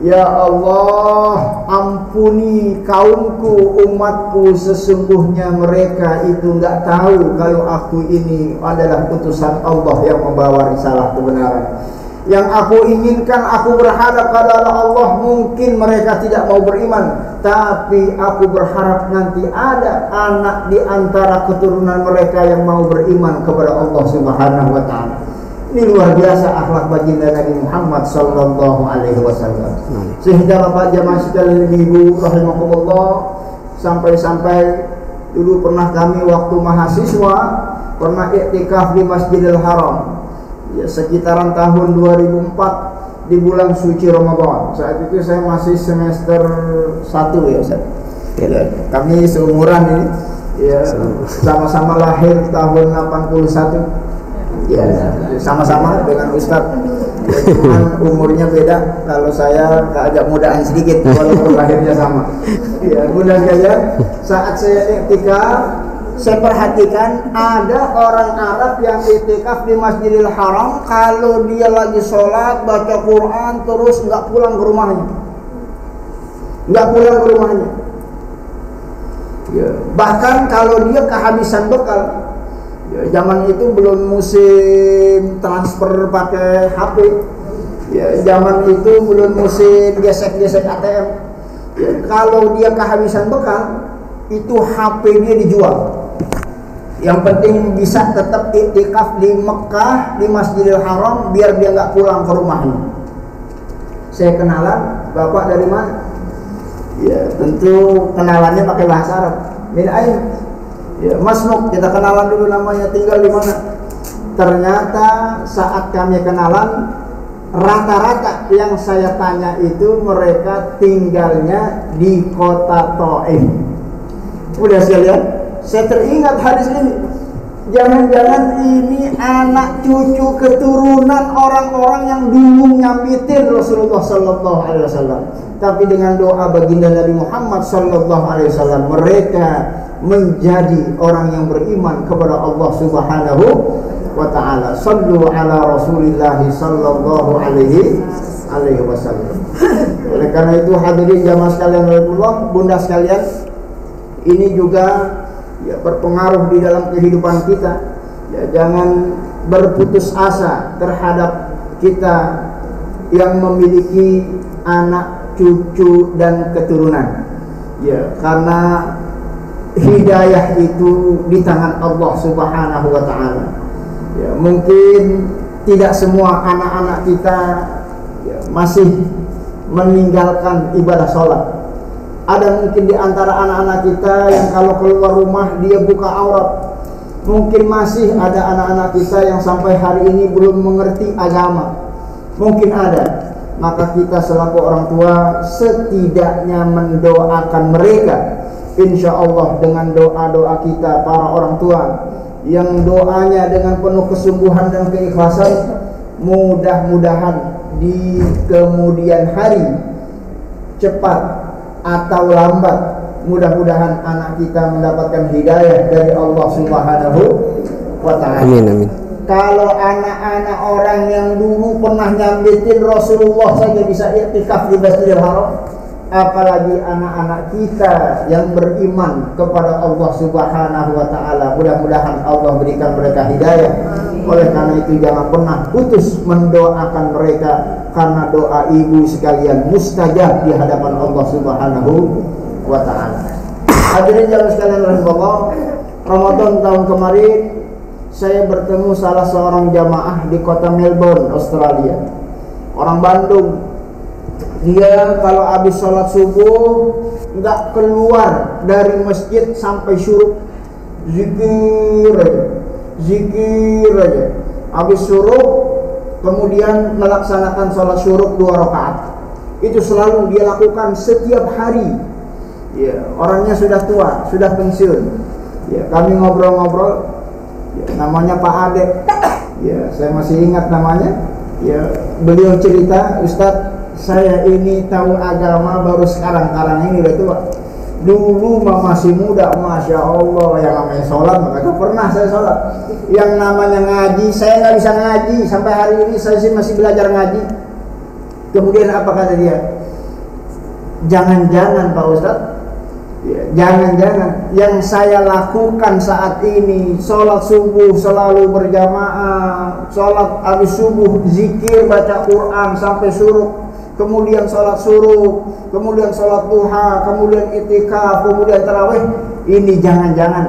Ya Allah, ampuni kaumku, umatku, sesungguhnya mereka itu enggak tahu kalau aku ini adalah utusan Allah yang membawa risalah kebenaran. Yang aku inginkan, aku berharap kepada Allah, mungkin mereka tidak mau beriman, tapi aku berharap nanti ada anak di antara keturunan mereka yang mau beriman kepada Allah Subhanahu wa ta'ala. Ini luar biasa akhlak baginda Nabi Muhammad sallallahu alaihi wasallam. Sehingga Bapak jamaah sekalian, Ibu rahimakumullah, sampai-sampai dulu pernah kami waktu mahasiswa pernah iktikaf di Masjidil Haram. Ya, sekitaran tahun 2004 di bulan suci Ramadan. Saat itu saya masih semester 1 ya Ustaz. Ya, kami seumuran ini. Ya, sama-sama lahir tahun 81. Ya, sama-sama dengan Ustaz. Ya, cuman umurnya beda. Kalau saya agak mudaan sedikit walaupun lahirnya sama. Ya, mudah-mudahan saat saya iktikaf, saya perhatikan ada orang Arab yang iktikaf di Masjidil Haram, kalau dia lagi sholat baca Quran terus nggak pulang ke rumahnya, Ya, bahkan kalau dia kehabisan bekal. Ya, zaman itu belum musim transfer pakai HP. Ya, zaman itu belum musim gesek-gesek ATM. Ya, kalau dia kehabisan bekal, itu HP dia dijual. Yang penting bisa tetap iktikaf di Mekah, di Masjidil Haram, biar dia nggak pulang ke rumahnya. Saya kenalan, Bapak dari mana? Ya, tentu kenalannya pakai bahasa Arab. Min ain? Ya, Mas Nuk, kita kenalan dulu namanya, tinggal di mana? Ternyata saat kami kenalan, rata-rata yang saya tanya itu mereka tinggalnya di kota Taif. Udah saya lihat, saya teringat hadis ini. Jangan-jangan ini anak cucu keturunan orang-orang yang dulu nyambitin Rasulullah sallallahu alaihi wasallam. Tapi dengan doa baginda Nabi Muhammad sallallahu alaihi wasallam, mereka menjadi orang yang beriman kepada Allah Subhanahu wa taala. Sallu ala Rasulillah sallallahu alaihi wasallam. Oleh karena itu hadirin jamaah sekalian rahimakumullah, bunda sekalian, ini juga ya berpengaruh di dalam kehidupan kita. Ya, jangan berputus asa terhadap kita yang memiliki anak, cucu dan keturunan. Ya, karena hidayah itu di tangan Allah Subhanahu wa taala. Ya, mungkin tidak semua anak-anak kita ya, masih meninggalkan ibadah sholat. Ada mungkin di antara anak-anak kita yang kalau keluar rumah dia buka aurat. Mungkin masih ada anak-anak kita yang sampai hari ini belum mengerti agama. Mungkin ada. Maka kita selaku orang tua setidaknya mendoakan mereka. Insya Allah dengan doa-doa kita para orang tua yang doanya dengan penuh kesungguhan dan keikhlasan, mudah-mudahan di kemudian hari cepat atau lambat, mudah-mudahan anak kita mendapatkan hidayah dari Allah Subhanahu wa ta'ala. Amin, amin. Kalau anak-anak orang yang dulu pernah nyambitin Rasulullah saja bisa i'tikaf di Masjidil Haram, apalagi anak-anak kita yang beriman kepada Allah Subhanahu wa ta'ala. Mudah-mudahan Allah berikan mereka hidayah. Oleh karena itu jangan pernah putus mendoakan mereka, karena doa ibu sekalian mustajab di hadapan Allah Subhanahu wa ta'ala. Hadirin jamaah sekalian rahimakumullah, Ramadan tahun kemarin saya bertemu salah seorang jamaah di kota Melbourne, Australia. Orang Bandung. Dia kalau habis sholat subuh nggak keluar dari masjid sampai syuruk, zikir aja. Habis syuruk kemudian melaksanakan sholat syuruk 2 rakaat. Itu selalu dia lakukan setiap hari. Ya, orangnya sudah tua, sudah pensiun. Ya, kami ngobrol-ngobrol. Ya, namanya Pak Ade. Ya, saya masih ingat namanya. Ya, beliau cerita, Ustadz, saya ini tahu agama baru sekarang ini udah tua. Dulu mah masih muda, masya Allah, yang namanya sholat maka pernah saya sholat. Yang namanya ngaji, saya nggak bisa ngaji sampai hari ini, saya masih belajar ngaji. Kemudian apa kata dia? Jangan-jangan Pak Ustadz, ya, jangan-jangan yang saya lakukan saat ini sholat subuh selalu berjamaah, sholat habis subuh zikir baca Quran sampai syuruk, kemudian sholat suruh, kemudian sholat duha, kemudian itikaf, kemudian tarawih. Ini jangan-jangan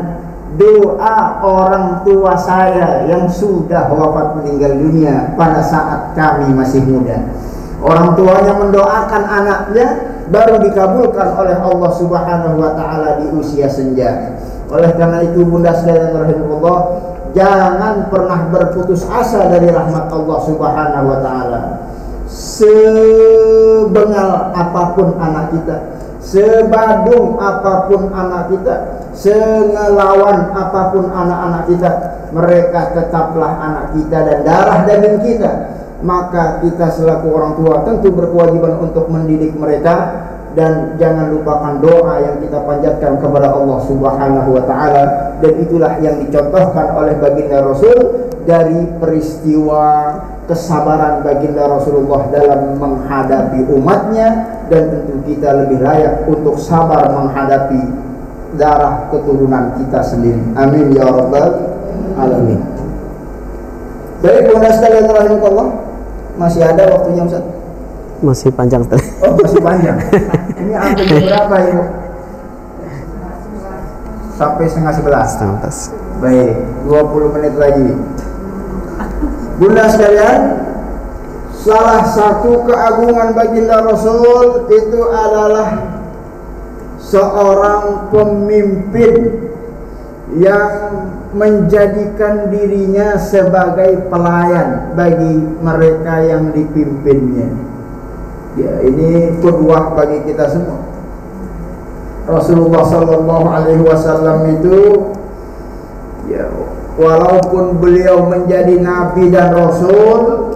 doa orang tua saya yang sudah wafat meninggal dunia pada saat kami masih muda. Orang tuanya mendoakan anaknya baru dikabulkan oleh Allah Subhanahu wa ta'ala di usia senja. Oleh karena itu bunda sekalian rahimakumullah, jangan pernah berputus asa dari rahmat Allah Subhanahu wa ta'ala. Sebengal apapun anak kita, sebadung apapun anak kita, sengelawan apapun anak-anak kita, mereka tetaplah anak kita dan darah daging kita. Maka kita selaku orang tua tentu berkewajiban untuk mendidik mereka, dan jangan lupakan doa yang kita panjatkan kepada Allah Subhanahu wa ta'ala. Dan itulah yang dicontohkan oleh baginda Rasul dari peristiwa kesabaran baginda Rasulullah dalam menghadapi umatnya, dan tentu kita lebih layak untuk sabar menghadapi darah keturunan kita sendiri. Amin ya rabbal alamin. Baik bunda sekalian rahimakumullah, masih ada waktunya Ustaz? Masih panjang. Oh, masih panjang. Ini hampir berapa Ibu? Sampai setengah 11. Baik, 20 menit lagi. Bunda sekalian, salah satu keagungan baginda Rasul itu adalah seorang pemimpin yang menjadikan dirinya sebagai pelayan bagi mereka yang dipimpinnya. Ya, ini qudwah bagi kita semua. Rasulullah sallallahu alaihi wasallam itu ya walaupun beliau menjadi nabi dan rasul,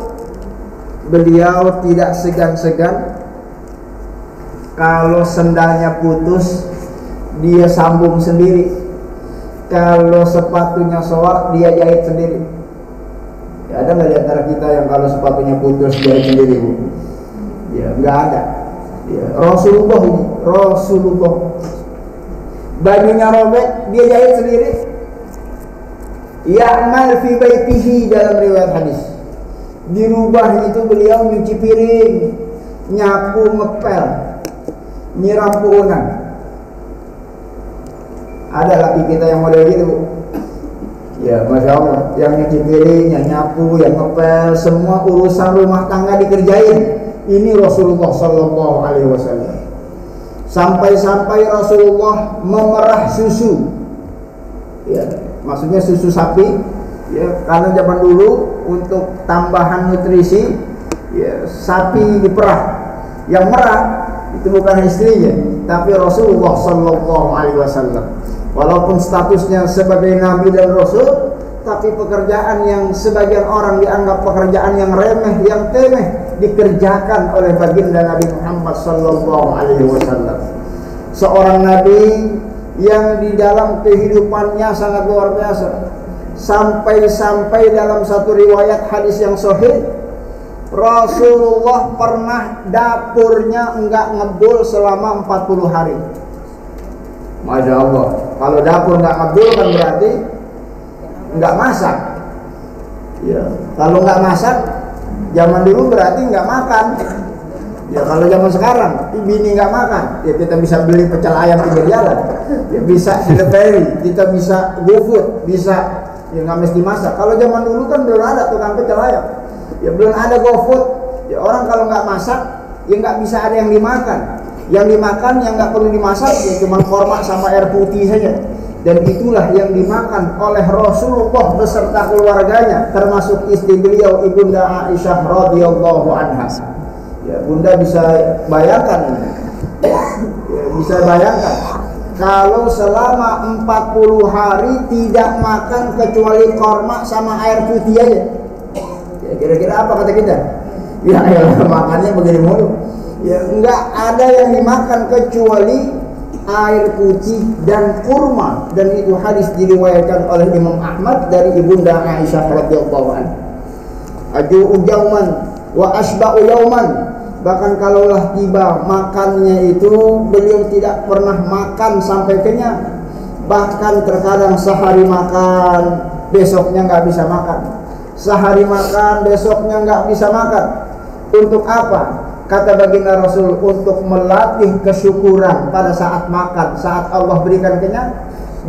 beliau tidak segan-segan kalau sendalnya putus dia sambung sendiri, kalau sepatunya soak dia jahit sendiri. Ya, ada nggak di antara kita yang kalau sepatunya putus jahit sendiri, Bu? Ya, nggak ada. Ya, Rasulullah ini, Rasulullah bajunya robek dia jahit sendiri. Ya'mal fi baitihi dalam riwayat hadis. Di rumah itu beliau nyuci piring, nyapu, ngepel, nyiram puhunan. Ada laki kita yang model gitu, Bu. Ya, Masya Allah, yang nyuci piring, yang nyapu, yang ngepel, semua urusan rumah tangga dikerjain. Ini Rasulullah Sallallahu Alaihi Wasallam. Sampai-sampai Rasulullah memerah susu. Ya, maksudnya susu sapi. Ya, karena zaman dulu untuk tambahan nutrisi, ya, sapi diperah. Yang merah itu bukan istrinya, tapi Rasulullah Sallallahu Alaihi Wasallam. Walaupun statusnya sebagai nabi dan rasul, tapi pekerjaan yang sebagian orang dianggap pekerjaan yang remeh, yang temeh, dikerjakan oleh baginda Nabi Muhammad Sallallahu Alaihi Wasallam. Seorang nabi yang di dalam kehidupannya sangat luar biasa. Sampai-sampai dalam satu riwayat hadis yang sahih, Rasulullah pernah dapurnya enggak ngebul selama 40 hari. Masya Allah. Kalau dapur enggak ngebul kan berarti enggak masak. Ya, kalau enggak masak, zaman dulu berarti enggak makan. Ya, kalau zaman sekarang bini enggak makan, ya kita bisa beli pecel ayam pinggir jalan. Ya bisa delivery, kita bisa GoFood, bisa, ya nggak mesti masak. Kalau zaman dulu kan belum ada tukang pecel ayam, ya belum ada GoFood. Ya orang kalau nggak masak, ya nggak bisa ada yang dimakan. Yang dimakan yang nggak perlu dimasak, ya cuma korma sama air putih saja. Dan itulah yang dimakan oleh Rasulullah beserta keluarganya, termasuk istri beliau Ibunda Aisyah radhiyallahu anha. Ya, Bunda bisa bayangkan ini. Ya, bisa bayangkan kalau selama 40 hari tidak makan kecuali korma sama air putih aja. Ya, kira-kira apa kata kita? Ya, makannya begini mulu. Ya, enggak ada yang dimakan kecuali air putih dan kurma, dan itu hadis diriwayatkan oleh Imam Ahmad dari Ibunda Aisyah radhiyallahu anha. Aju'u yauman wa asba'u yauman. Bahkan kalaulah tiba makannya itu, beliau tidak pernah makan sampai kenyang. Bahkan terkadang sehari makan, besoknya nggak bisa makan. Sehari makan, besoknya nggak bisa makan. Untuk apa? Kata baginda Rasul, untuk melatih kesyukuran pada saat makan, saat Allah berikan kenyang,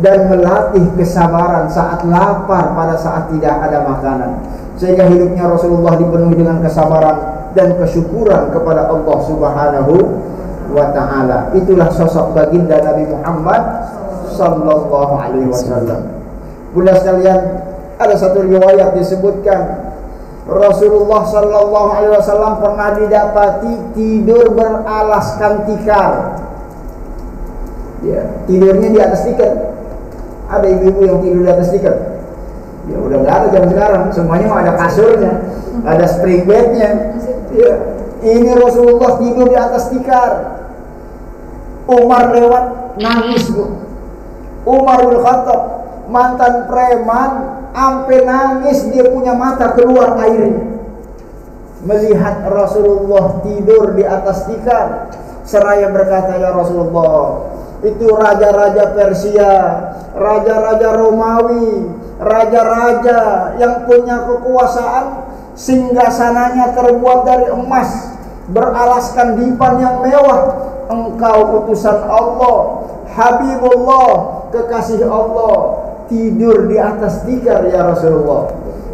dan melatih kesabaran saat lapar pada saat tidak ada makanan. Sehingga hidupnya Rasulullah dipenuhi dengan kesabaran dan kesyukuran kepada Allah Subhanahu wa ta'ala. Itulah sosok baginda Nabi Muhammad sallallahu alaihi wasallam. Bunda sekalian, ada satu riwayat disebutkan Rasulullah sallallahu alaihi wasallam pernah didapati tidur beralaskan tikar. Ya, tidurnya di atas tikar. Ada ibu-ibu yang tidur di atas tikar. Ya udah nggak ada zaman sekarang, semuanya mau ada kasurnya, ada spring bednya. Ya, ini Rasulullah tidur di atas tikar. Umar lewat nangis, Bu. Umar bin Khattab, mantan preman, sampai nangis, dia punya mata keluar air melihat Rasulullah tidur di atas tikar. Seraya berkata, ya Rasulullah, itu raja-raja Persia, raja-raja Romawi, raja-raja yang punya kekuasaan, singgasananya terbuat dari emas, beralaskan dipan yang mewah. Engkau utusan Allah, Habibullah, kekasih Allah, tidur di atas tikar, ya Rasulullah.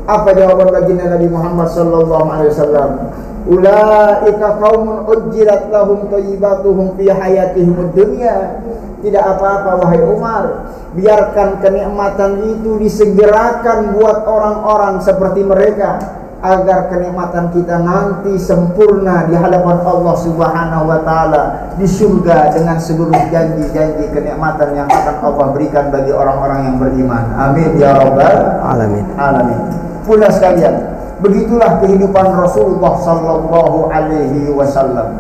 Apa jawaban baginda Nabi Muhammad sallallahu alaihi wasallam? Ulaika qaumun ujjilat lahum thayyibatuhum fi hayatihim ad-dunya. Tidak apa-apa wahai Umar, biarkan kenikmatan itu disegerakan buat orang-orang seperti mereka agar kenikmatan kita nanti sempurna di hadapan Allah Subhanahu wa taala di surga dengan seluruh janji-janji kenikmatan yang akan Allah berikan bagi orang-orang yang beriman. Amin ya rabbal Alamin. alamin. Pula sekalian, begitulah kehidupan Rasulullah sallallahu alaihi wasallam.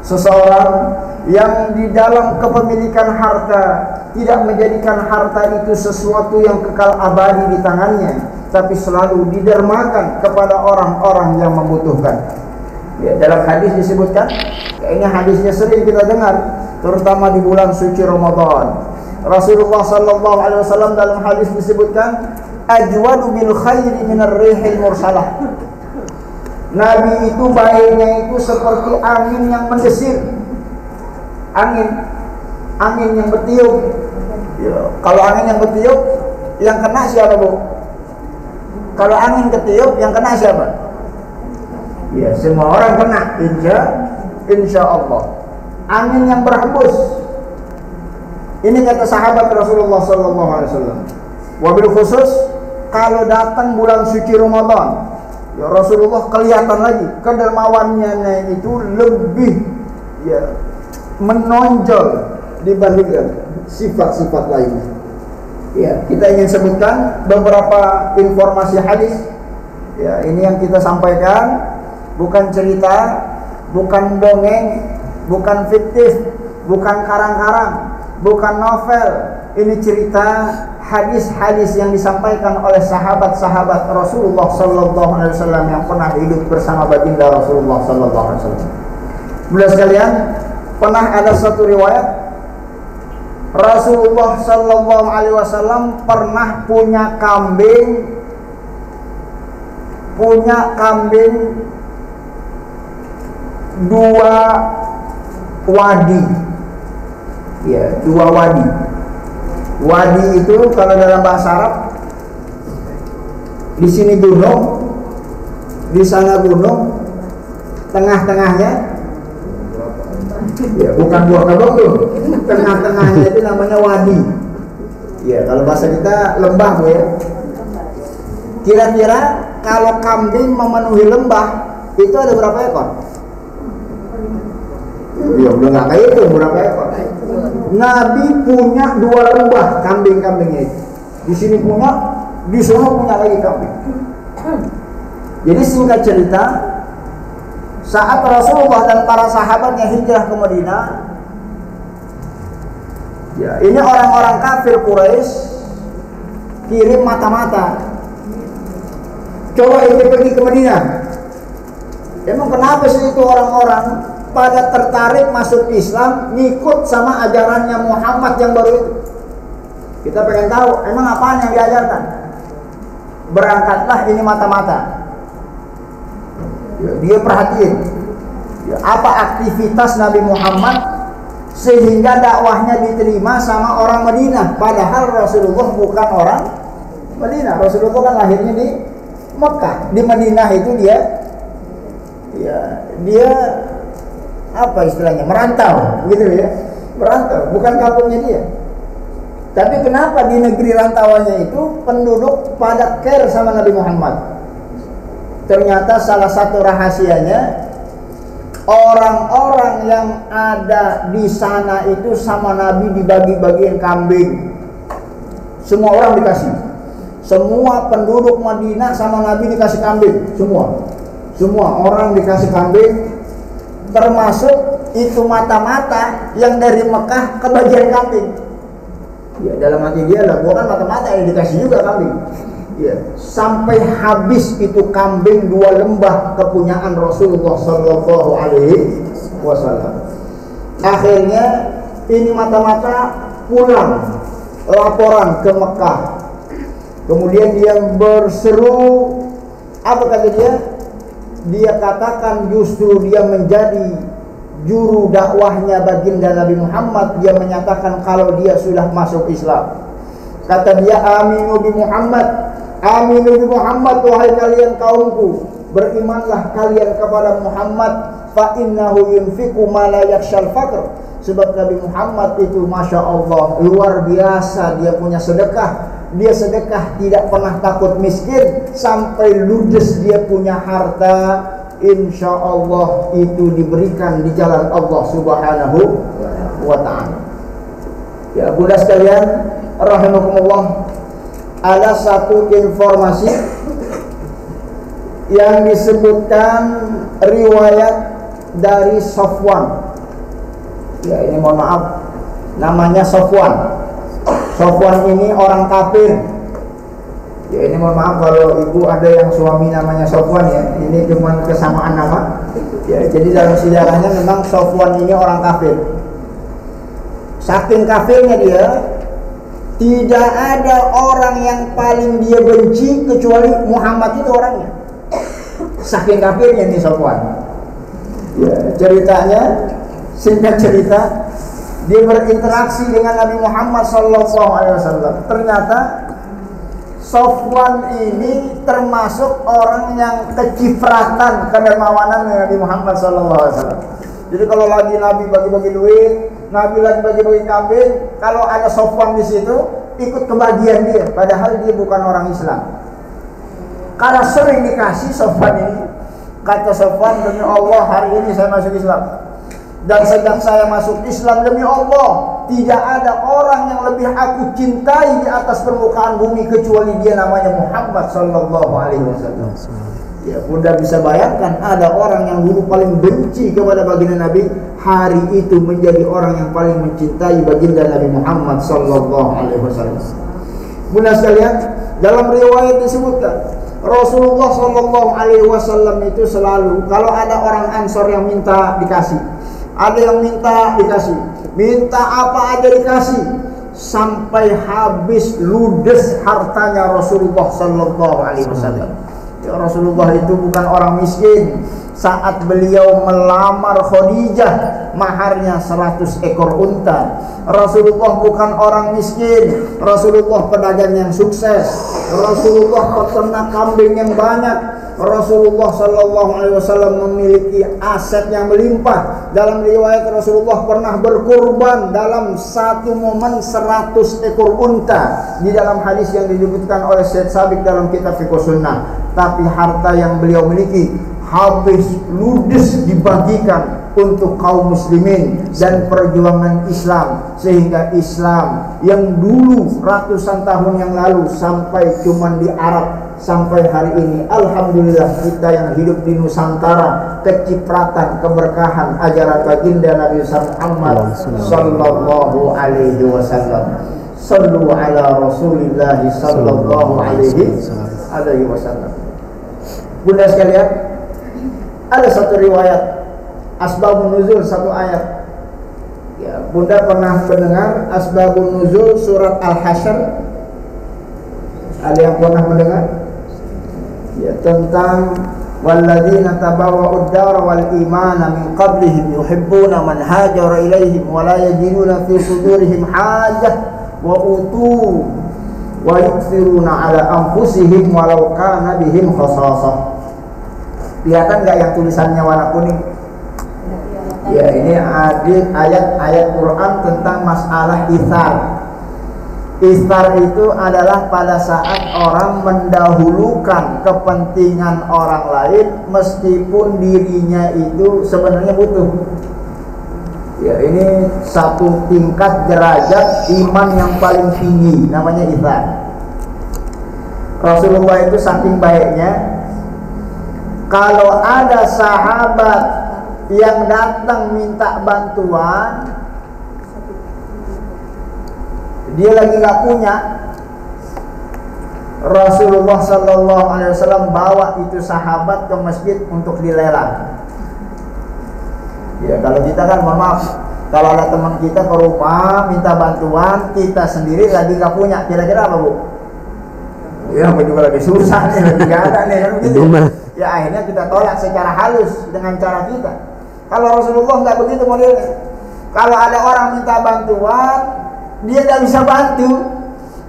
Seseorang yang di dalam kepemilikan harta tidak menjadikan harta itu sesuatu yang kekal abadi di tangannya, tapi selalu didermakan kepada orang-orang yang membutuhkan. Ya, dalam hadis disebutkan, ini hadisnya sering kita dengar, terutama di bulan suci Ramadan. Rasulullah sallallahu alaihi wasallam dalam hadis disebutkan, ajwadu bil khairi minar rihil mursalah. Nabi itu baiknya itu seperti angin yang mendesir. Angin yang bertiup. Ya, kalau angin yang bertiup, yang kena siapa, Bu? Kalau angin ketiup, yang kena siapa? Ya, semua orang kena, insya Allah. Angin yang berhembus. Ini kata sahabat Rasulullah sallallahu alaihi wasallam. Wabil khusus kalau datang bulan suci Ramadan, ya Rasulullah kelihatan lagi kedermawannya itu lebih ya menonjol dibandingkan sifat-sifat lainnya. Ya, kita ingin sebutkan beberapa informasi hadis. Ya, ini yang kita sampaikan bukan cerita, bukan dongeng, bukan fiktif, bukan karang-karang, bukan novel. Ini cerita hadis-hadis yang disampaikan oleh sahabat-sahabat Rasulullah sallallahu alaihi wasallam yang pernah hidup bersama baginda Rasulullah sallallahu alaihi wasallam. Bulan sekalian, pernah ada satu riwayat Rasulullah sallallahu alaihi wasallam pernah punya kambing dua wadi. Ya, dua wadi. Wadi itu kalau dalam bahasa Arab, di sini gunung, di sana gunung, tengah-tengahnya, ya bukan buah kabung tuh, tengah-tengahnya itu namanya wadi. Ya, kalau bahasa kita lembah, Bu ya. Kira-kira kalau kambing memenuhi lembah itu ada berapa ekor? Ya udah nggak kayak itu, berapa ekor? Nabi punya dua lembah kambing-kambingnya itu. Di sini punya, di sana punya lagi kambing. Jadi singkat cerita, saat Rasulullah dan para sahabatnya hijrah ke Madinah, ya ini orang-orang kafir Quraisy kirim mata-mata. Coba ini pergi ke Madinah. Emang kenapa sih itu orang-orang pada tertarik masuk Islam, ngikut sama ajarannya Muhammad yang baru itu? Kita pengen tahu, emang apaan yang diajarkan? Berangkatlah ini mata-mata. Ya, dia perhatiin ya, apa aktivitas Nabi Muhammad sehingga dakwahnya diterima sama orang Madinah. Padahal Rasulullah bukan orang Madinah. Rasulullah kan lahirnya di Mekah. Di Madinah itu dia apa istilahnya, merantau gitu ya, merantau, bukan kampungnya dia. Tapi kenapa di negeri rantauannya itu penduduk pada care sama Nabi Muhammad? Ternyata salah satu rahasianya, orang-orang yang ada di sana itu sama Nabi dibagi-bagiin kambing. Semua orang dikasih. Semua penduduk Madinah sama Nabi dikasih kambing, semua orang dikasih kambing, termasuk itu mata-mata yang dari Mekah kebagian kambing. Ya dalam hati dia lah, gua kan mata-mata yang dikasih juga kambing. Ya, sampai habis itu kambing dua lembah kepunyaan Rasulullah sallallahu alaihi wasallam. Akhirnya ini mata-mata pulang laporan ke Mekah. Kemudian dia berseru, apa kata dia? Dia katakan justru dia menjadi juru dakwahnya baginda Nabi Muhammad. Dia menyatakan kalau dia sudah masuk Islam. Kata dia, aminu bi Muhammad, aminu bi Muhammad, wahai kalian kaumku, berimanlah kalian kepada Muhammad, fa innahu yunfiqu ma la yakhshal faqr. Sebab Nabi Muhammad itu Masya Allah luar biasa, dia punya sedekah dia sedekah tidak pernah takut miskin, sampai ludes dia punya harta, insya Allah itu diberikan di jalan Allah Subhanahu wa ta'ala. Ya Bunda sekalian rahimakumullah, ada satu informasi yang disebutkan riwayat dari Sofwan. Ya ini mohon maaf, namanya Sofwan. Sofwan ini orang kafir. Ya ini mohon maaf kalau ibu ada yang suami namanya Sofwan ya. Ini cuma kesamaan nama. Ya jadi dalam sejarahnya memang Sofwan ini orang kafir. Saking kafirnya dia, tidak ada orang yang paling dia benci kecuali Muhammad itu orangnya. Saking kafirnya nih Sofwan. Ya ceritanya, singkat cerita, dia berinteraksi dengan Nabi Muhammad SAW. Ternyata Sofwan ini termasuk orang yang kecipratan kedermawanan dengan Nabi Muhammad SAW. Jadi kalau lagi Nabi bagi-bagi duit, Nabi lagi bagi-bagi kambing, kalau ada Sofwan di situ, ikut kebagian dia. Padahal dia bukan orang Islam. Karena sering dikasih Sofwan ini, kata Sofwan, demi Allah hari ini saya masuk Islam. Dan sejak saya masuk Islam, demi Allah, tidak ada orang yang lebih aku cintai di atas permukaan bumi kecuali dia, namanya Muhammad sallallahu alaihi wasallam. Ya, Bunda bisa bayangkan, ada orang yang dulu paling benci kepada baginda Nabi, hari itu menjadi orang yang paling mencintai baginda Nabi Muhammad sallallahu alaihi wasallam. Bunda sekalian, dalam riwayat disebutkan Rasulullah sallallahu alaihi wasallam itu selalu kalau ada orang Ansor yang minta dikasih, ada yang minta dikasih, minta apa aja dikasih, sampai habis ludes hartanya Rasulullah sallallahu alaihi wasallam. Ya, Rasulullah itu bukan orang miskin. Saat beliau melamar Khadijah, maharnya 100 ekor unta. Rasulullah bukan orang miskin. Rasulullah pedagang yang sukses. Rasulullah peternak kambing yang banyak. Rasulullah sallallahu alaihi wasallam memiliki aset yang melimpah. Dalam riwayat Rasulullah pernah berkurban dalam satu momen 100 ekor unta. Di dalam hadis yang disebutkan oleh Syekh Sabiq dalam kitab Fiqh Sunnah. Tapi harta yang beliau miliki habis ludes dibagikan untuk kaum muslimin dan perjuangan Islam, sehingga Islam yang dulu ratusan tahun yang lalu sampai cuman di Arab, sampai hari ini alhamdulillah kita yang hidup di Nusantara kecipratan keberkahan ajaran baginda Nabi Muhammad sallallahu alaihi wasallam. Sallu ala Rasulillah sallallahu alaihi wasallam. Bunda sekalian, ada satu riwayat asbabun nuzul satu ayat. Ya, Bunda pernah mendengar asbabun nuzul surat Al-Hasyr? Ada yang pernah mendengar? Ya, tentang walladzina tabawwa'ud dara wal imana min qablihim yuhibbuna man hajara ilaihim wa la yajiduna fi sudurihim hajah wa utu wa yu'thiruna ala anfusihim walau kana bihim khasasah. Kelihatan nggak yang tulisannya warna kuning? Ya, ini ayat-ayat Quran tentang masalah itsar. Itsar itu adalah pada saat orang mendahulukan kepentingan orang lain meskipun dirinya itu sebenarnya butuh. Ya, ini satu tingkat derajat iman yang paling tinggi, namanya itsar. Rasulullah itu saking baiknya, kalau ada sahabat yang datang minta bantuan, dia lagi nggak punya, Rasulullah sallallahu alaihi wasallam bawa itu sahabat ke masjid untuk dilelang. Ya, kalau kita kan mohon maaf, kalau ada teman kita ke rumah minta bantuan, kita sendiri lagi nggak punya, kira-kira apa, Bu? Ya, aku juga lagi susah nih, lagi gak ada nih, kan begitu. Ya akhirnya kita tolak secara halus dengan cara kita. Kalau Rasulullah nggak begitu modelnya. Kalau ada orang minta bantuan, dia nggak bisa bantu,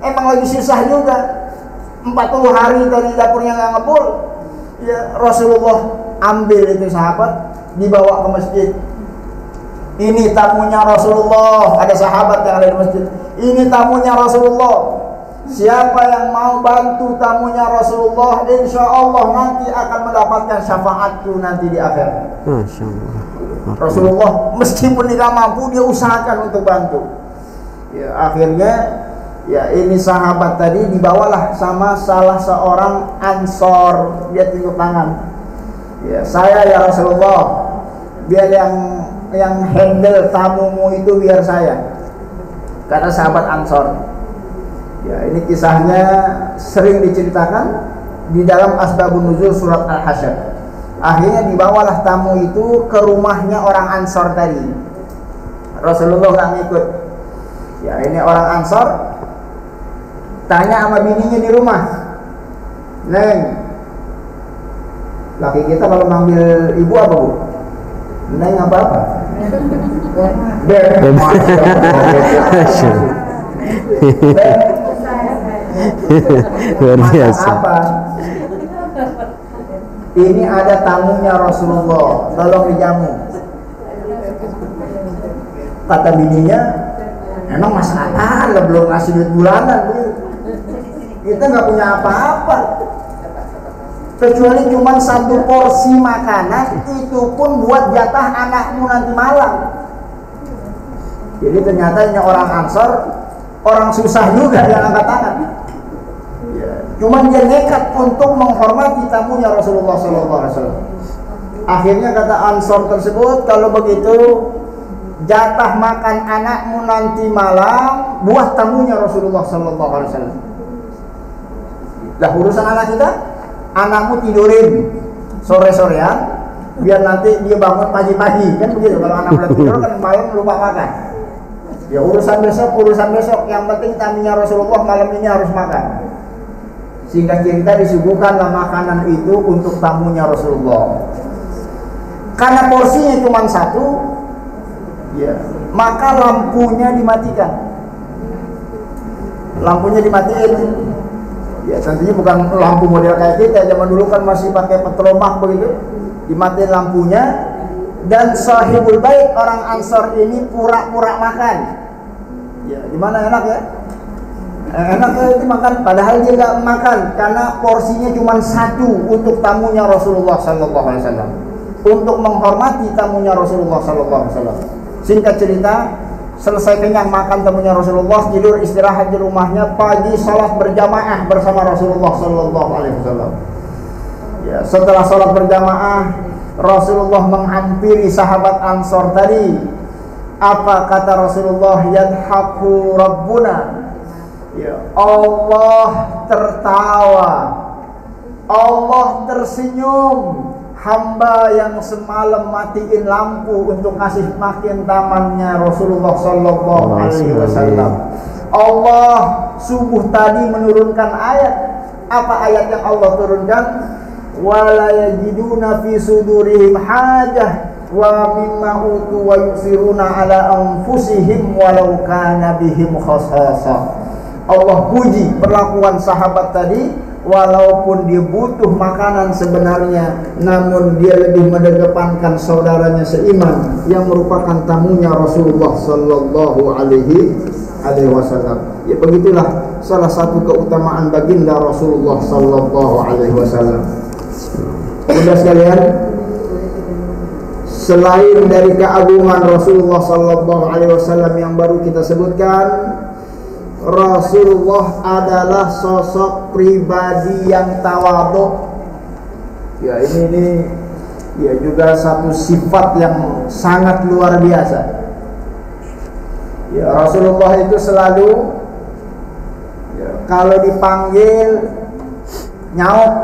emang lagi susah juga. 40 hari dari dapurnya nggak ngebul. Ya, Rasulullah ambil itu sahabat, dibawa ke masjid. Ini tamunya Rasulullah. Ada sahabat yang ada di masjid. Ini tamunya Rasulullah. siapa yang mau bantu tamunya Rasulullah, insya Allah nanti akan mendapatkan syafaatku nanti di akhir. Masya Allah. Rasulullah meskipun tidak mampu, dia usahakan untuk bantu. Ya, akhirnya ya ini sahabat tadi dibawalah sama salah seorang Ansor, dia tunjuk tangan. Ya, saya ya Rasulullah, biar yang handle tamumu itu biar saya. Karena sahabat Ansor. Ya, ini kisahnya sering diceritakan di dalam Asbabun Nuzul surat Al-Hasyr. Akhirnya dibawalah tamu itu ke rumahnya orang Ansor tadi. Rasulullah nggak ngikut. Ya, ini orang Ansor tanya sama bininya di rumah, Neng, laki kita kalau manggil ibu apa bu? Neng apa? Beb. Luar biasa. Apa? Ini ada tamunya Rasulullah, tolong dijamu. Kata bininya, emang mas apaan lah, belum ngasih duit bulanan begitu. Kita nggak punya apa-apa kecuali cuma satu porsi makanan, itu pun buat jatah anakmu nanti malam. Jadi ternyata ini orang Ansor, orang susah juga yang angkat tangan. Cuman dia nekat untuk menghormati tamunya Rasulullah SAW. Akhirnya kata Ansor tersebut, kalau begitu jatah makan anakmu nanti malam buat tamunya Rasulullah SAW. Lah urusan anak kita, anakmu tidurin sore-sorean, biar nanti dia bangun pagi-pagi, kan begitu. Kalau anak udah tidur kan malam lupa makan. Ya urusan besok. Yang penting tamunya Rasulullah malam ini harus makan. Sehingga kita disuguhkanlah makanan itu untuk tamunya Rasulullah. Karena porsinya cuma satu, ya, maka lampunya dimatikan. Lampunya dimatiin. Ya tentunya bukan lampu model kayak kita, zaman dulu kan masih pakai petromah begitu. Dimatiin lampunya, dan sahibul bait orang Ansor ini pura-pura makan. Ya, gimana enak ya? Enak itu makan, padahal dia nggak makan karena porsinya cuma satu untuk tamunya Rasulullah SAW, untuk menghormati tamunya Rasulullah SAW. Singkat cerita, selesai kenyang makan tamunya Rasulullah, tidur istirahat di rumahnya, pagi salat berjamaah bersama Rasulullah SAW. Ya, setelah salat berjamaah, Rasulullah menghampiri sahabat Ansor tadi. Apa kata Rasulullah? Yadhaku Rabbuna. Ya, Allah tertawa, Allah tersenyum. Hamba yang semalam matiin lampu untuk kasih makin tamannya Rasulullah Sallallahu Alaihi Wasallam. Allah subuh tadi menurunkan ayat. Apa ayat yang Allah turunkan? Wala yajiduna fi sudurihim hajah wa mimma utu wa yusiruna ala anfusihim walau kana bihim khasasa. Allah puji perlakuan sahabat tadi, walaupun dia butuh makanan sebenarnya, namun dia lebih mengedepankan saudaranya seiman yang merupakan tamunya Rasulullah Sallallahu Alaihi Wasallam. Ya begitulah salah satu keutamaan baginda Rasulullah Sallallahu Alaihi Wasallam. Saudara sekalian, selain dari keagungan Rasulullah Sallallahu Alaihi Wasallam yang baru kita sebutkan, Rasulullah adalah sosok pribadi yang tawadhu. Ya ini ya juga satu sifat yang sangat luar biasa. Ya Rasulullah itu selalu ya, kalau dipanggil nyaut.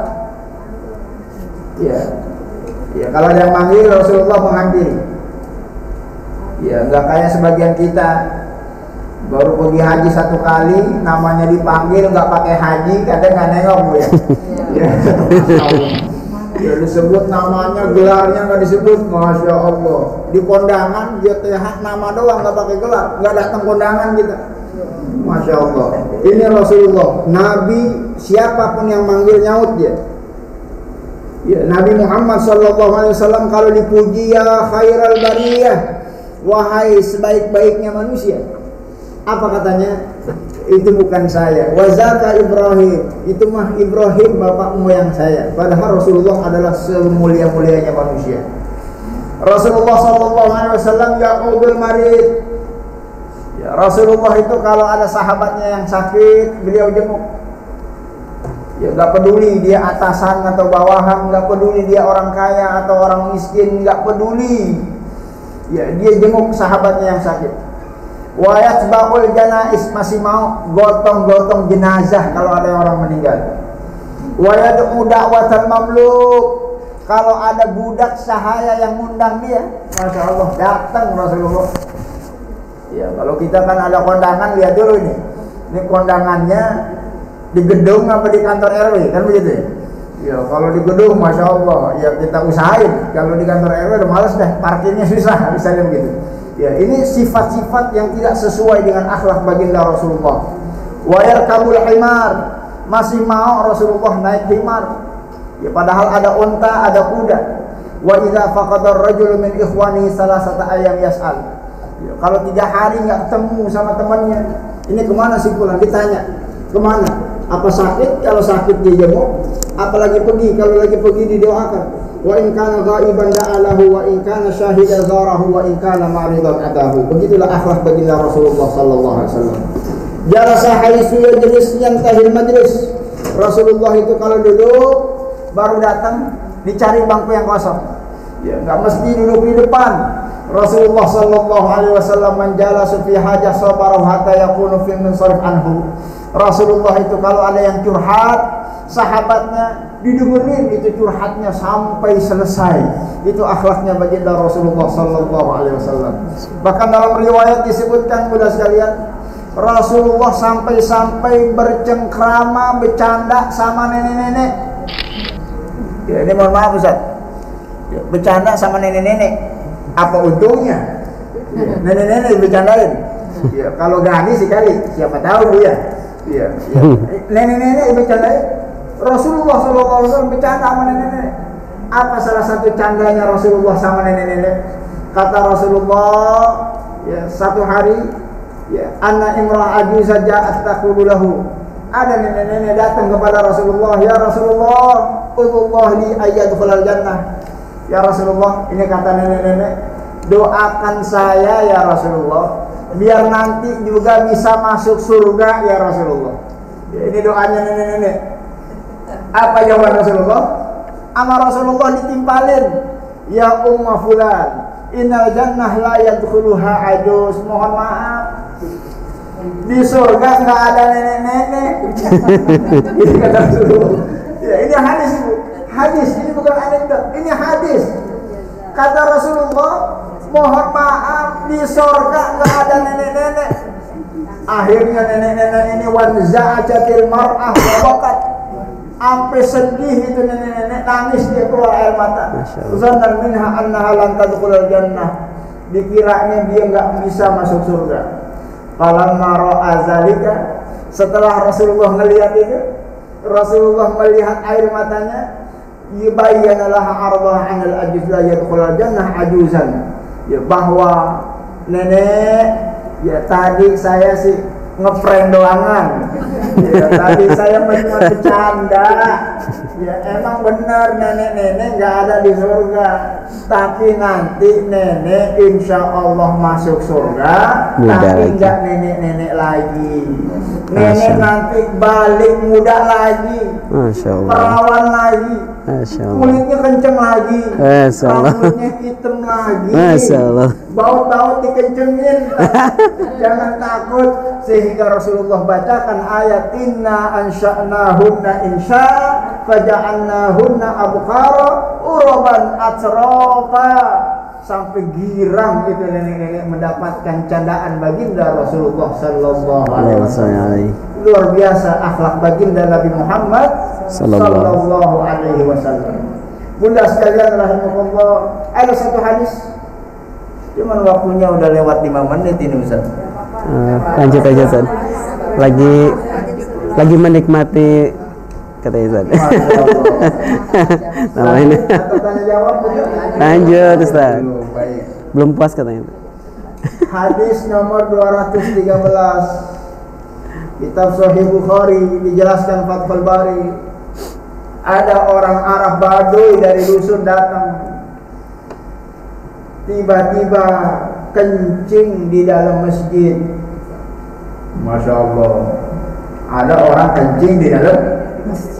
Ya kalau ada yang manggil Rasulullah menghampiri. Ya nggak kayak sebagian kita. Baru pergi haji satu kali, namanya dipanggil nggak pakai haji, kadang nggak nengok ya. Ya disebut namanya, gelarnya nggak disebut, masya Allah. Di kondangan dia nama doang, nggak pakai gelar, nggak datang kondangan kita. Masya Allah. Ini Rasulullah, Nabi siapapun yang manggil nyaut dia. Ya, Nabi Muhammad SAW kalau dipuji ya khairal bariyah, wahai sebaik-baiknya manusia. Apa katanya? itu bukan saya. Wa zaka Ibrahim, itu mah Ibrahim bapak moyang saya. Padahal Rasulullah adalah semulia-mulianya manusia. Rasulullah sallallahu alaihi wasallam yaqudul marid. Ya, Rasulullah itu kalau ada sahabatnya yang sakit, beliau jenguk. Ya, gak peduli dia atasan atau bawahan, gak peduli dia orang kaya atau orang miskin, gak peduli. Ya, dia jenguk sahabatnya yang sakit. Wa yatba'ul janais, masih mau gotong-gotong jenazah kalau ada orang meninggal. Wa yad'u da'watal mamluk, kalau ada budak sahaya yang ngundang dia, Masya Allah, datang Rasulullah. Ya, kalau kita kan ada kondangan, lihat dulu ini kondangannya di gedung apa di kantor RW, kan begitu ya? Ya, kalau di gedung Masya Allah, ya kita usahain. Kalau di kantor RW udah males dah, parkirnya susah, misalnya begitu. Ya, ini sifat-sifat yang tidak sesuai dengan akhlak baginda Rasulullah. Wa yarkabul himar, masih mau Rasulullah naik himar. Ya, padahal ada unta, ada kuda. Wa idza faqada ar-rajulu min ikhwanihi salasata ayyam yas'al. Ya, kalau 3 hari nggak ketemu sama temannya, ini kemana sih pulang? Ditanya, kemana? Apa sakit? Kalau sakit dia jenguk. Apalagi pergi, kalau lagi pergi didoakan. Wa in kana ghaiban da'alahu wa in kana syahida zarahu wa in kana maridan atahu. Begitulah akhlak baginda Rasulullah sallallahu alaihi wasallam. Jalasa haitsu yajlis yantahil majlis. Rasulullah itu kalau duduk baru datang dicari bangku yang kosong. Ya, enggak mesti duduk di depan. Rasulullah sallallahu alaihi wasallam menjalasa fi hajah sabarahu hatta yakunu fi minsarif anhu. Rasulullah itu kalau ada yang curhat, sahabatnya didengerin itu curhatnya sampai selesai. Itu akhlaknya baginda Rasulullah sallallahu alaihi wasallam. Bahkan dalam riwayat disebutkan mudah sekalian, Rasulullah sampai-sampai bercengkrama, bercanda sama nenek-nenek. Ya, ini mohon maaf Ustaz. Ya, bercanda sama nenek-nenek. Apa untungnya? Ya, nenek-nenek bercandain. Ya, kalau gadis sekali, siapa tahu ya. Iya, ya. Nenek-nenek bercandain. Rasulullah SAW bercanda sama nenek-nenek. Apa salah satu candanya Rasulullah sama nenek-nenek? Kata Rasulullah, ya, satu hari, ya, anna imra'ah ajuza ja'at taqulu lahu. Ada nenek-nenek datang kepada Rasulullah, ya Rasulullah, udhullah li ayyadkhulal jannah. Ya Rasulullah, ini kata nenek-nenek, doakan saya ya Rasulullah, biar nanti juga bisa masuk surga ya Rasulullah. Ya, ini doanya nenek-nenek. Apa jawaban Rasulullah? Ama Rasulullah ditimpalin, ya umma fulan, innal jannah la yadkhuluha ajuz. Mohon maaf, di surga nggak ada nenek-nenek. Ini kata Rasulullah. Ya, ini hadis Ibu. Hadis, ini bukan anekdot, ini hadis. Kata Rasulullah, mohon maaf, di surga nggak ada nenek-nenek. Akhirnya nenek-nenek ini wanza'atil mar'ah wa bakat. Sampai sedih itu nenek-nenek, nangis dia keluar air mata. Zannan minha annaha lan tadkhulul jannah. Dikiranya dia nggak bisa masuk surga. Falamma ra'a zalika, setelah Rasulullah melihat itu, Rasulullah melihat air matanya, yubayyana laha ardah 'anil ajuz la yadkhulul jannah ajuzan. Ya, bahwa nenek, ya tadi saya sih ngeprank doangan. Ya, tadi saya cuma bercanda. Ya, emang benar nenek-nenek nggak ada di surga. Tapi nanti nenek insya Allah masuk surga. Muda tapi nggak nenek-nenek lagi. Nenek nanti balik muda lagi. Masya Allah. Perawan lagi. Masya Allah. Kulitnya kenceng lagi. Masya Allah. Rambutnya hitam lagi. Masya Allah. Baut-baut dikencengin. Jangan takut. Sehingga Rasulullah bacakan ayat inna ansha'nahunna insya faja'alnahunna abqara uraban atrofa. Sampai girang itu nenek-nenek mendapatkan candaan baginda Rasulullah sallallahu alaihi wasallam. Luar biasa akhlak baginda Nabi Muhammad sallallahu alaihi wasallam. Bunda sekalian rahimakumullah, ada satu hadis, cuman waktunya udah lewat 5 menit ini Ustaz. Lanjut aja Ustaz. Lagi menikmati kata Ustaz. Nah, ini. Lanjut Ustaz. Belum puas katanya. Hadis nomor 213. kitab Sahih Bukhari dijelaskan Fathul Bari, ada orang Arab Baduy dari dusun datang, tiba-tiba kencing di dalam masjid. Masya Allah, ada orang kencing di dalam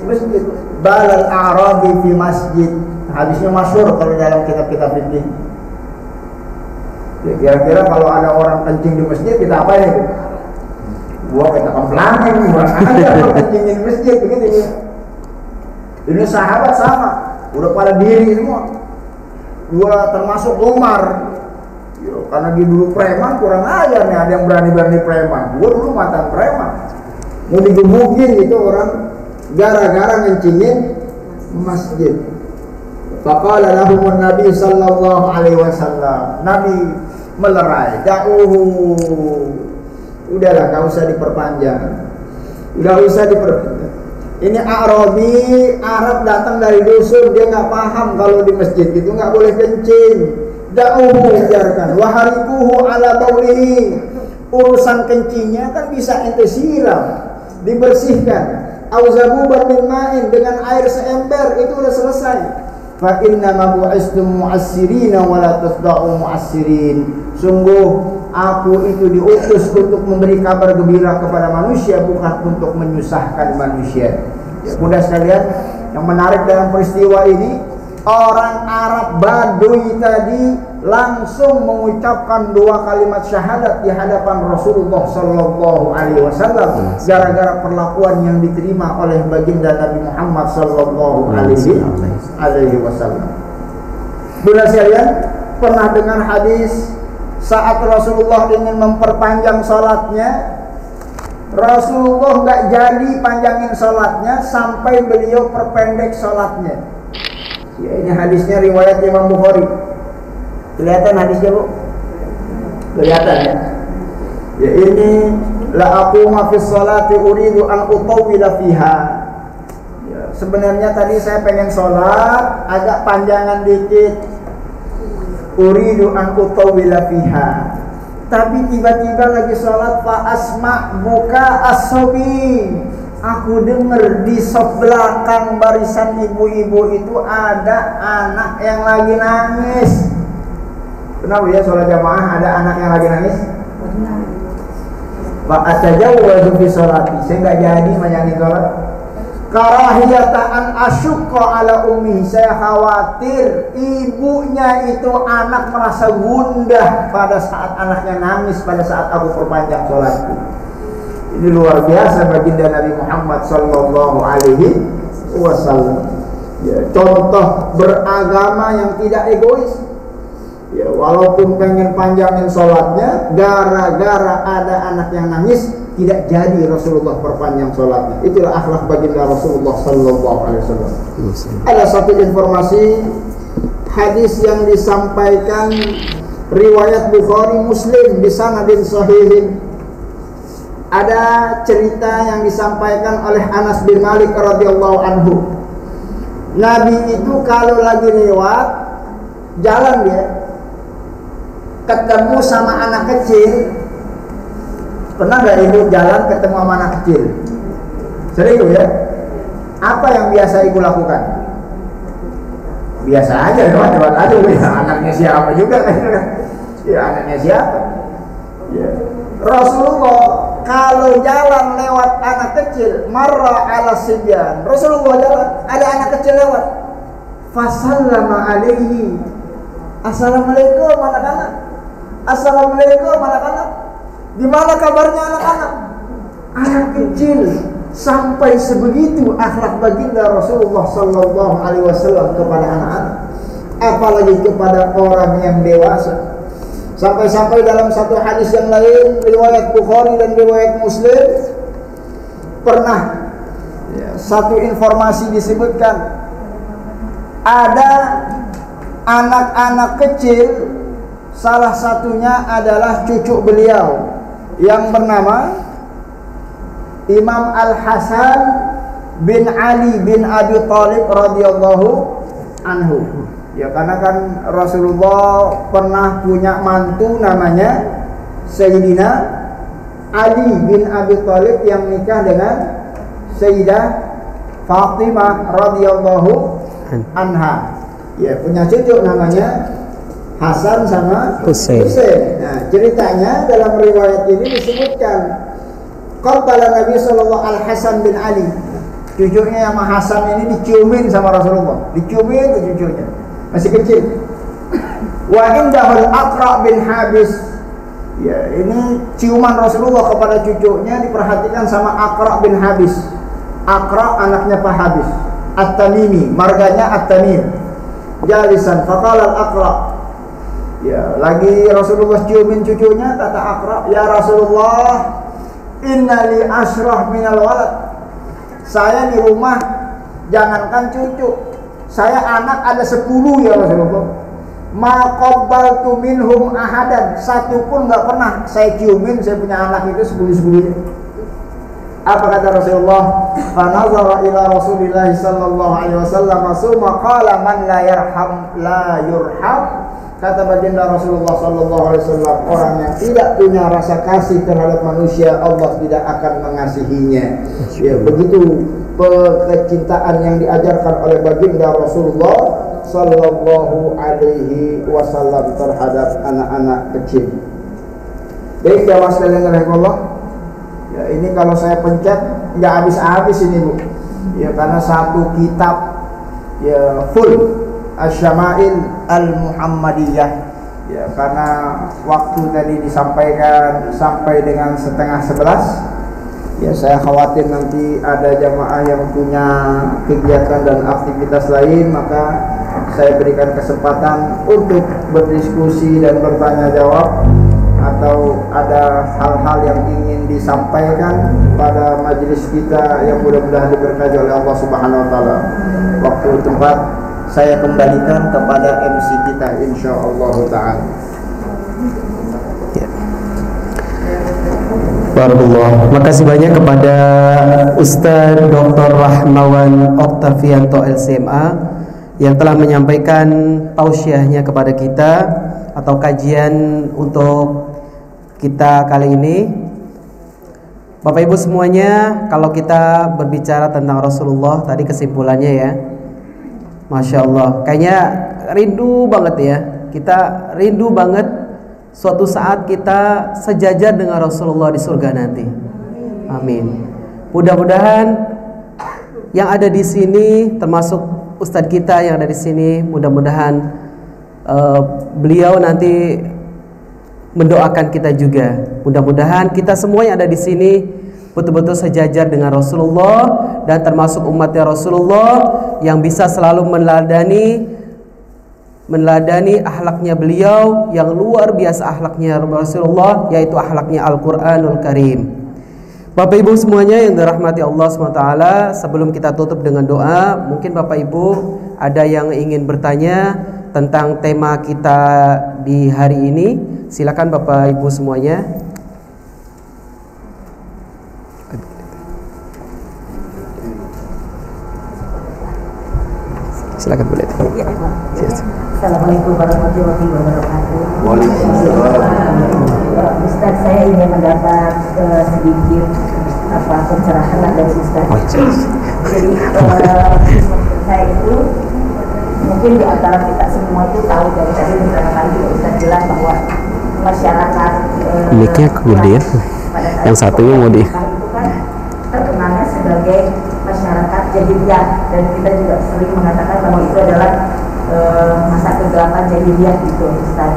masjid. Balal Arabi fi masjid, hadisnya masyhur kalau dalam kitab-kitab fikih. Ya, kira-kira kalau ada orang kencing di masjid kita apa ya? Gua kita komplain, orang aja kalau kencing di masjid begitu ya. Ini sahabat sama, udah pada diri semua. Gua termasuk Umar. Yo, karena dia dulu preman, kurang ajar nih ada yang berani-berani preman. Gua dulu mantan preman. Mau digebukin itu orang gara-gara ngencingin masjid. Faqala lahumun Nabi sallallahu alaihi wasallam. Nabi melerai, da'uhu. Udahlah, enggak usah diperpanjang. Enggak usah diperpanjang. Ini Arabi, Arab datang dari dusun, dia nggak paham kalau di masjid itu nggak boleh kencing. Da'uhu, biarkan. Waharikuhu ala baulihi. Urusan kencingnya kan bisa ente siram, dibersihkan. Auzabuban min ma'in, dengan air seember itu udah selesai. Fa inna ma bu'istum mu'assirina wa la tasda'u mu'assirin. Sungguh aku itu diutus untuk memberi kabar gembira kepada manusia, bukan untuk menyusahkan manusia. Ya, mudah sekalian, yang menarik dalam peristiwa ini, orang Arab Baduy tadi langsung mengucapkan 2 kalimat syahadat di hadapan Rasulullah sallallahu alaihi wasallam gara-gara perlakuan yang diterima oleh baginda Nabi Muhammad sallallahu alaihi wasallam. Mudah sekalian, pernah dengar hadis saat Rasulullah ingin memperpanjang salatnya, Rasulullah nggak jadi panjangin salatnya sampai beliau perpendek salatnya. Ya, ini hadisnya riwayat Imam Bukhari. Kelihatan hadisnya, Bu? Kelihatan ya? Ya, ini la aquma fi sholati uridu an utawwila fiha. Ya, sebenarnya tadi saya pengen sholat agak panjangan dikit. Uridu an utawwila fiha. Tapi tiba-tiba lagi sholat fa asma buka as-sabi. Aku dengar di saf belakang barisan ibu-ibu itu ada anak yang lagi nangis. Kenapa ya sholat jamaah ada anak yang lagi nangis? Fa atajawwazu fi sholati. Saya enggak jadi menyangin sholat. Karahiyatan asyukka ala ummi, saya khawatir ibunya itu anak merasa gundah pada saat anaknya nangis pada saat aku perpanjang sholatku. Ini luar biasa baginda Nabi Muhammad sallallahu alaihi wasallam. Ya, contoh beragama yang tidak egois. Ya, walaupun pengen panjangin sholatnya, gara-gara ada anak yang nangis, tidak jadi Rasulullah perpanjang sholatnya. Itulah akhlak baginda Rasulullah sallallahu alaihi wasallam. Ada satu informasi hadis yang disampaikan riwayat Bukhari Muslim di sanadin sahihin. Ada cerita yang disampaikan oleh Anas bin Malik radhiyallahu anhu. Nabi itu kalau lagi lewat jalan dia ketemu sama anak kecil. Pernah gak ibu jalan ketemu sama anak kecil? Sering ya? Apa yang biasa ibu lakukan? Biasa aja lewat aja, ya anaknya siapa juga kan? Ya anaknya siapa? Ya. Rasulullah kalau jalan lewat anak kecil, marra ala sibyan. Rasulullah jalan, ada anak kecil lewat. Fasallama alaihi. Assalamualaikum anak-anak. Assalamualaikum anak-anak. Di mana kabarnya anak-anak? Anak kecil sampai sebegitu akhlak baginda Rasulullah sallallahu alaihi wasallam kepada anak-anak, apalagi kepada orang yang dewasa. Sampai-sampai dalam satu hadis yang lain riwayat Bukhari dan riwayat Muslim pernah satu informasi disebutkan ada anak-anak kecil, salah satunya adalah cucu beliau yang bernama Imam Al-Hasan bin Ali bin Abi Thalib radhiyallahu anhu. Ya, karena kan Rasulullah pernah punya mantu namanya Sayyidina Ali bin Abi Thalib yang nikah dengan Sayyidah Fatimah radhiyallahu anha. Ya, punya cucu namanya Hasan sama Husain. Nah, ceritanya dalam riwayat ini disebutkan Qabbala Nabi sallallahu Al-Hasan bin Ali. Cucunya yang Hasan ini diciumin sama Rasulullah. Diciumin ke cucunya. Masih kecil. Wa indahul Aqra bin Habis. Ya, ini ciuman Rasulullah kepada cucunya diperhatikan sama Aqra bin Habis. Aqra anaknya Pak Habis. At-Tamimi, marganya At-Tamim. Jalisan faqala al-Aqra. Ya, lagi Rasulullah ciumin cucunya, kata Aqra, "Ya Rasulullah, inna li asyrah minal walad." Saya di rumah jangankan cucu, saya anak ada 10 ya Rasulullah. Ma qabbaltu minhum ahadan, satu pun enggak pernah saya ciumin, saya punya anak itu 10-10-nya. Apa kata Rasulullah? Fa nazara ila Rasulillah sallallahu alaihi wasallam summa qala man la yarham la yurham. Kata baginda Rasulullah sallallahu alaihi wasallam, orang yang tidak punya rasa kasih terhadap manusia, Allah tidak akan mengasihinya. Ya, begitu kecintaan yang diajarkan oleh baginda Rasulullah sallallahu alaihi wasallam terhadap anak-anak kecil. Baik, jamaah sekalian rahimahullah. Ya, ini kalau saya pencet nggak habis-habis ini, Bu. Ya, karena satu kitab ya full Asy-Syama'il Al-Muhammadiyah. Ya, karena waktu tadi disampaikan sampai dengan 10:30. Ya, saya khawatir nanti ada jamaah yang punya kegiatan dan aktivitas lain, maka saya berikan kesempatan untuk berdiskusi dan bertanya jawab, atau ada hal-hal yang ingin disampaikan pada majelis kita yang mudah-mudahan diberkahi oleh Allah Subhanahu wa taala. Waktu tempat saya kembalikan kepada MC kita insyaallah taala. Ya. Barakallah. Makasih banyak kepada Ustaz Dr. Rahmawan Oktavianto LCMA yang telah menyampaikan tausiahnya kepada kita atau kajian untuk kita kali ini. Bapak Ibu semuanya, kalau kita berbicara tentang Rasulullah tadi kesimpulannya ya, Masya Allah, kayaknya rindu banget ya. Kita rindu banget suatu saat kita sejajar dengan Rasulullah di surga nanti. Amin. Mudah-mudahan yang ada di sini, termasuk Ustadz kita yang ada di sini, mudah-mudahan beliau nanti mendoakan kita juga. Mudah-mudahan kita semua yang ada di sini betul-betul sejajar dengan Rasulullah dan termasuk umatnya Rasulullah yang bisa selalu meneladani akhlaknya beliau yang luar biasa, akhlaknya Rasulullah, yaitu akhlaknya Al-Quranul Karim. Bapak Ibu semuanya yang dirahmati Allah SWT, sebelum kita tutup dengan doa, mungkin Bapak Ibu ada yang ingin bertanya tentang tema kita di hari ini. Silakan Bapak Ibu semuanya. Silakan boleh. Ya, Assalamualaikum warahmatullahi wabarakatuh. Ustaz, saya ingin mendapat sedikit pencerahan dari Ustaz. Jadi saya itu mungkin di antara kita semua itu tahu dari tadi beberapa kali Ustaz bilang bahwa masyarakat mic-nya kegedean. Yang satunya mau di itu kan terkenalnya sebagai masyarakat jahiliyah, dan kita juga sering mengatakan bahwa itu adalah masa kegelapan jahiliyah gitu Ustaz.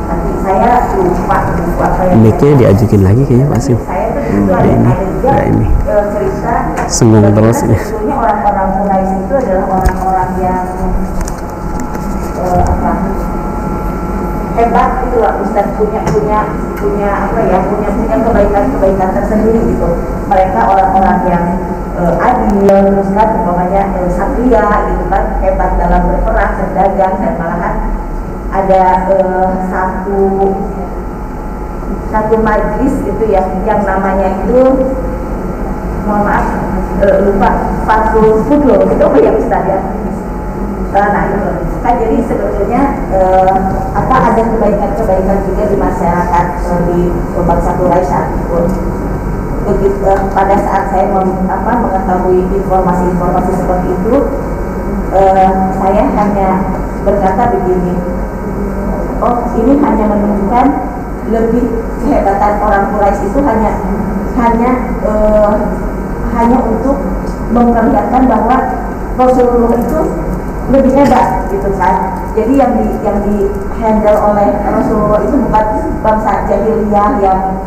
Tapi saya lupa apa yang mic-nya diajukin lagi kayaknya Pak Sim. Saya itu ada juga ini cerita senggung terus ini. sebetulnya orang-orang Quraisy itu adalah orang-orang yang hebat gitu lah Ustaz, punya kebaikan tersendiri gitu. Mereka orang-orang yang adil, terus kan umpamanya satria gitu kan, hebat dalam berperang, berdagang, dan malahan ada satu majlis gitu ya yang namanya itu, mohon maaf lupa, Fatul Fudul itu apa ya Ustaz ya. Nah itu kan jadi sebetulnya ada ada kebaikan-kebaikan juga di masyarakat di bangsa Quraisy saat itu. Begitu pada saat saya mengetahui informasi-informasi seperti itu, saya hanya berkata begini, oh ini hanya menunjukkan lebih kehebatan orang Quraisy itu hanya untuk memperlihatkan bahwa Rasulullah itu lebih hebat gitu kan. Jadi yang di handle oleh Rasulullah itu bukan bangsa jahiliyah yang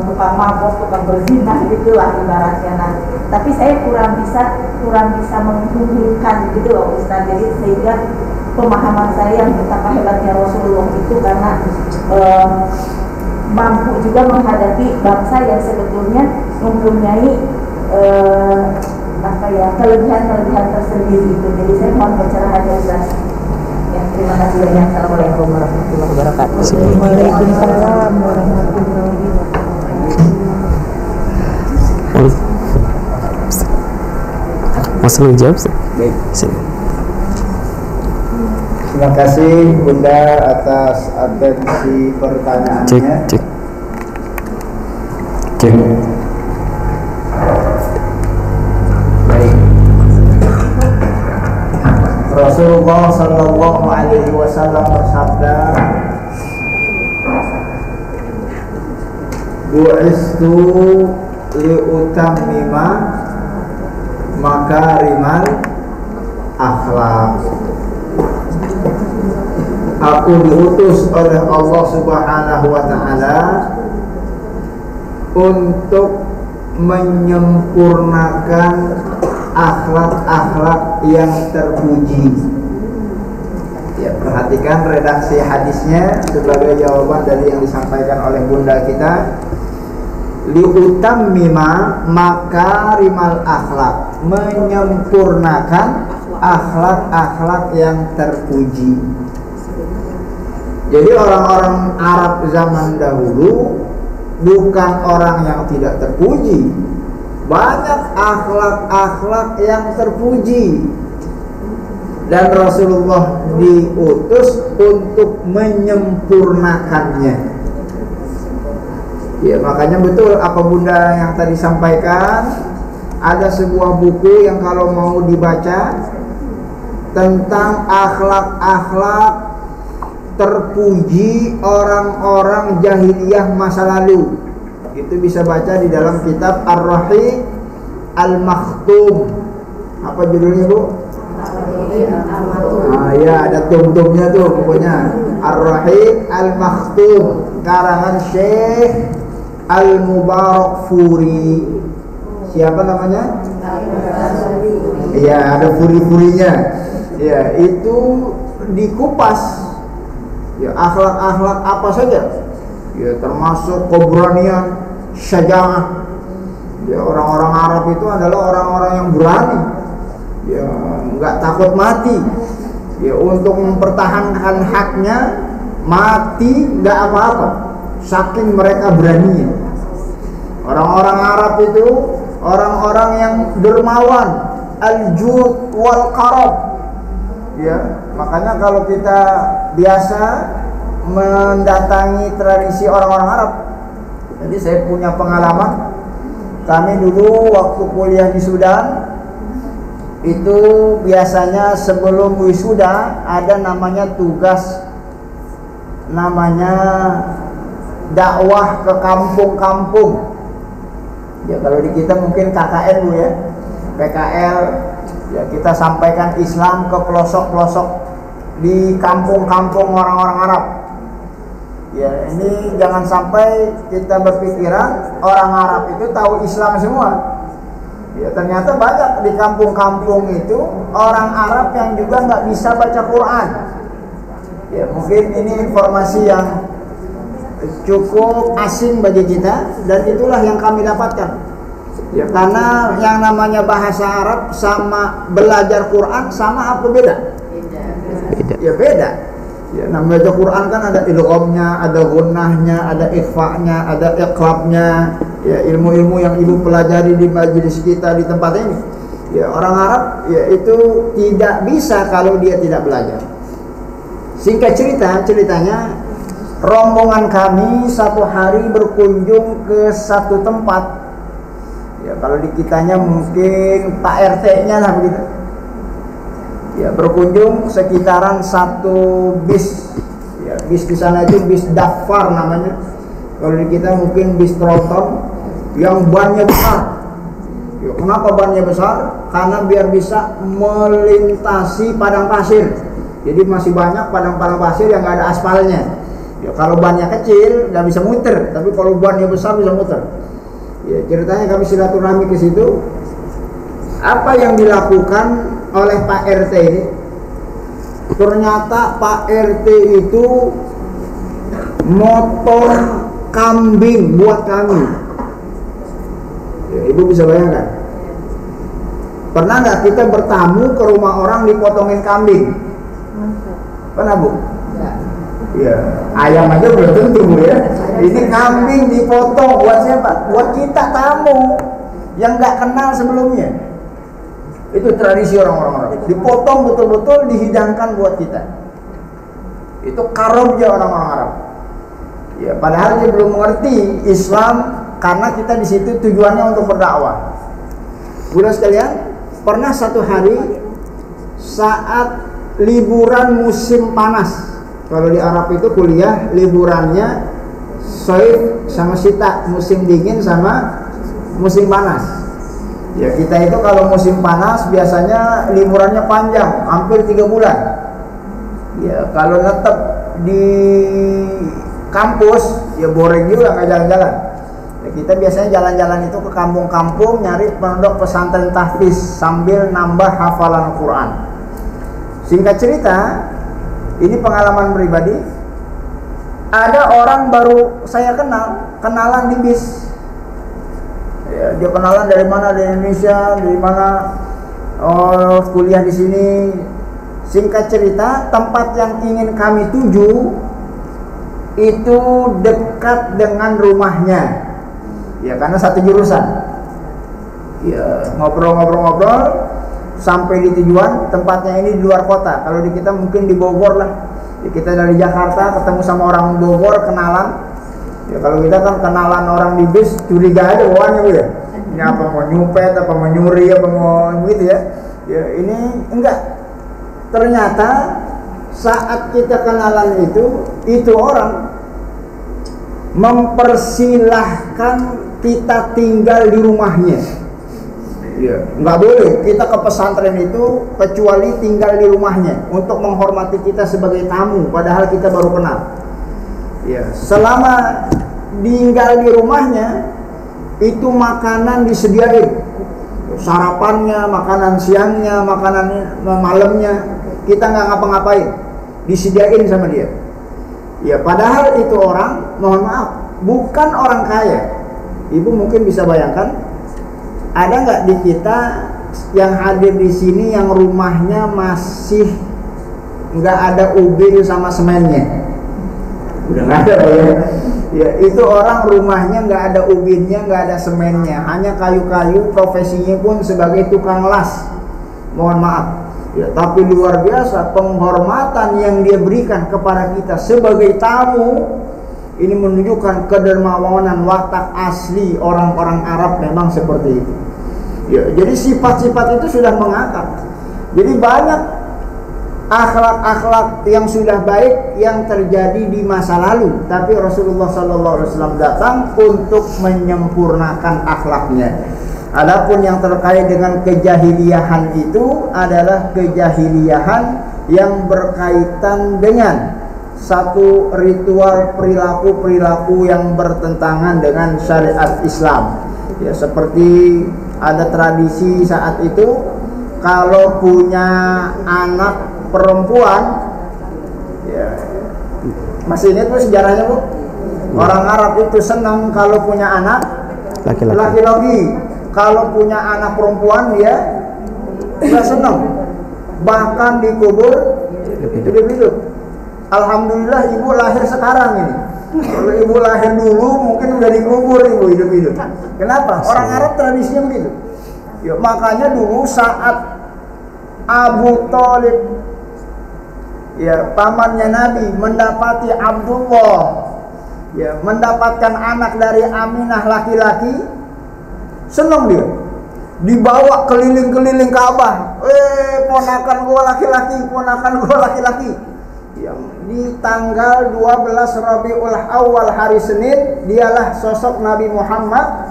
tukang mabok, tukang berzina gitulah ibaratnya. Nah, tapi saya kurang bisa menghubungkan gitu loh Ustaz. Jadi sehingga pemahaman saya yang betapa hebatnya Rasulullah itu karena mampu juga menghadapi bangsa yang sebetulnya mempunyai kelebihan tersendiri itu. Jadi saya mohon pencerahan Ustaz. Ya, terima kasih banyak. Assalamualaikum warahmatullahi wabarakatuh. Waalaikumsalam warahmatullahi wabarakatuh. Mas lu jawab sih? Baik. Terima kasih Bunda atas atensi pertanyaannya. Cek. Baik. Rasulullah Shallallahu Alaihi Wasallam bersabda, "Bu'istu liutammima makarimal akhlak." Aku diutus oleh Allah Subhanahu wa taala untuk menyempurnakan akhlak-akhlak yang terpuji. Ya, perhatikan redaksi hadisnya sebagai jawaban dari yang disampaikan oleh Bunda kita. Liutammima makarimal akhlak, menyempurnakan akhlak-akhlak yang terpuji. Jadi orang-orang Arab zaman dahulu bukan orang yang tidak terpuji. Banyak akhlak-akhlak yang terpuji. Dan Rasulullah diutus untuk menyempurnakannya. Ya, makanya betul apa Bunda yang tadi sampaikan. Ada sebuah buku yang kalau mau dibaca tentang akhlak-akhlak terpuji orang-orang jahiliyah masa lalu. Itu bisa baca di dalam kitab Ar-Rahiq Al-Makhtum. Apa judulnya, Bu? Ya, ada tum-tumnya tuh pokoknya. Ar-Rahiq Al-Makhtum karangan Syekh Al-Mubarakfuri. Siapa namanya? Ya, ada furi-furinya. Ya, itu dikupas. Ya, akhlak-akhlak apa saja. Ya, termasuk keberanian, syaja'ah. Ya, orang-orang Arab itu adalah orang-orang yang berani. Ya, enggak takut mati. Ya, untuk mempertahankan haknya mati enggak apa-apa. Saking mereka beraninya. Orang-orang Arab itu orang-orang yang dermawan, al-jud wal karam. Ya, makanya kalau kita biasa mendatangi tradisi orang-orang Arab. Jadi saya punya pengalaman. Kami dulu waktu kuliah di Sudan itu biasanya sebelum wisuda ada namanya tugas, namanya dakwah ke kampung-kampung. Ya, kalau di kita mungkin KKN, Bu, ya, PKL. Ya, kita sampaikan Islam ke pelosok-pelosok di kampung-kampung orang-orang Arab. Ya, ini jangan sampai kita berpikiran orang Arab itu tahu Islam semua. Ya, ternyata banyak di kampung-kampung itu orang Arab yang juga nggak bisa baca Quran. Ya, mungkin ini informasi yang cukup asing bagi kita, dan itulah yang kami dapatkan. Ya, karena yang namanya bahasa Arab sama belajar Quran sama apa beda? Beda. Ya, beda. Ya, namanya Quran kan ada idghamnya, ada gunnahnya, ada ikhfa'nya, ada iqlabnya. Ya, ilmu-ilmu yang ibu pelajari di majelis kita di tempat ini. Ya, orang Arab ya itu tidak bisa kalau dia tidak belajar. Singkat ceritanya rombongan kami satu hari berkunjung ke satu tempat. Ya kalau di kitanya mungkin Pak RT-nya lah begitu. Ya berkunjung sekitaran satu bis. Ya bis di sana itu bis Dafar namanya. Kalau di kita mungkin bis tronton yang bannya besar. Ya, kenapa bannya besar? Karena biar bisa melintasi padang pasir. Jadi masih banyak padang-padang pasir yang nggak ada aspalnya. Ya, kalau bannya kecil nggak bisa muter, tapi kalau bannya besar bisa muter. Ya, ceritanya kami silaturahmi ke situ. Apa yang dilakukan oleh Pak RT ini? Ternyata Pak RT itu motor kambing buat kami. Ya, Ibu bisa bayangkan. Pernah nggak kita bertamu ke rumah orang dipotongin kambing? Pernah Bu? Ya, ayam aja belum tentu Bu ya. Ini kambing dipotong buat siapa? Buat kita tamu yang nggak kenal sebelumnya. Itu tradisi orang-orang. Dipotong betul-betul dihidangkan buat kita. Itu karomnya orang-orang Arab. Ya, padahal dia belum mengerti Islam karena kita di situ tujuannya untuk berdakwah. Budak sekalian, pernah satu hari saat liburan musim panas. Kalau di Arab itu kuliah liburannya Soif sama Sita, musim dingin sama musim panas. Ya kita itu kalau musim panas biasanya liburannya panjang, hampir 3 bulan. Ya kalau netep di kampus ya boring juga nggak jalan-jalan. Ya, kita biasanya jalan-jalan itu ke kampung-kampung nyari pondok pesantren tahfiz sambil nambah hafalan Quran. Singkat cerita, ini pengalaman pribadi. Ada orang baru saya kenalan di bis. Ya, dia kenalan dari mana? Dari Indonesia, dari mana? Oh, kuliah di sini. Singkat cerita, tempat yang ingin kami tuju itu dekat dengan rumahnya. Ya, karena satu jurusan. Ya, ngobrol-ngobrol sampai di tujuan. Tempatnya ini di luar kota. Kalau di kita mungkin di Bogor lah. Ya, kita dari Jakarta ketemu sama orang Bogor, kenalan. Ya kalau kita kan kenalan orang di bis curiga aja bawaannya Bu ya. Ini apa mau nyupet, apa mau nyuri, apa mau gitu ya. Ya ini enggak. Ternyata saat kita kenalan itu orang mempersilahkan kita tinggal di rumahnya. Ya, nggak boleh kita ke pesantren itu kecuali tinggal di rumahnya untuk menghormati kita sebagai tamu, padahal kita baru kenal. Ya, selama tinggal di rumahnya itu makanan disediain, sarapannya, makanan siangnya, makanan malamnya, kita nggak ngapa-ngapain, disediain sama dia. Ya, padahal itu orang, mohon maaf, bukan orang kaya. Ibu mungkin bisa bayangkan. Ada nggak di kita yang hadir di sini yang rumahnya masih nggak ada ubin sama semennya? Udah nggak ada ya. Ya itu orang rumahnya nggak ada ubinnya, nggak ada semennya, hanya kayu-kayu. Profesinya pun sebagai tukang las. Mohon maaf. Ya, tapi luar biasa penghormatan yang dia berikan kepada kita sebagai tamu. Ini menunjukkan kedermawanan watak asli orang-orang Arab memang seperti itu. Ya, jadi sifat-sifat itu sudah mengakar. Jadi banyak akhlak-akhlak yang sudah baik yang terjadi di masa lalu, tapi Rasulullah SAW datang untuk menyempurnakan akhlaknya. Adapun yang terkait dengan kejahiliahan itu adalah kejahiliahan yang berkaitan dengan satu ritual perilaku-perilaku yang bertentangan dengan syariat Islam. Ya, seperti ada tradisi saat itu kalau punya anak perempuan, ya, masih ingat Bu sejarahnya Bu? Orang Arab itu senang kalau punya anak laki-laki. Kalau punya anak perempuan dia nggak senang, bahkan dikubur hidup-hidup. Alhamdulillah ibu lahir sekarang ini. Kalau ibu lahir dulu mungkin udah dikubur ibu hidup-hidup. Kenapa? Orang Arab tradisinya begitu. Ya, makanya dulu saat Abu Thalib ya pamannya Nabi mendapati Abdullah, ya mendapatkan anak dari Aminah laki-laki, senang dia, dibawa keliling-keliling Ka'bah, ponakan gua laki-laki, ponakan gua laki-laki. Yang di tanggal 12 Rabiul Awal hari Senin, dialah sosok Nabi Muhammad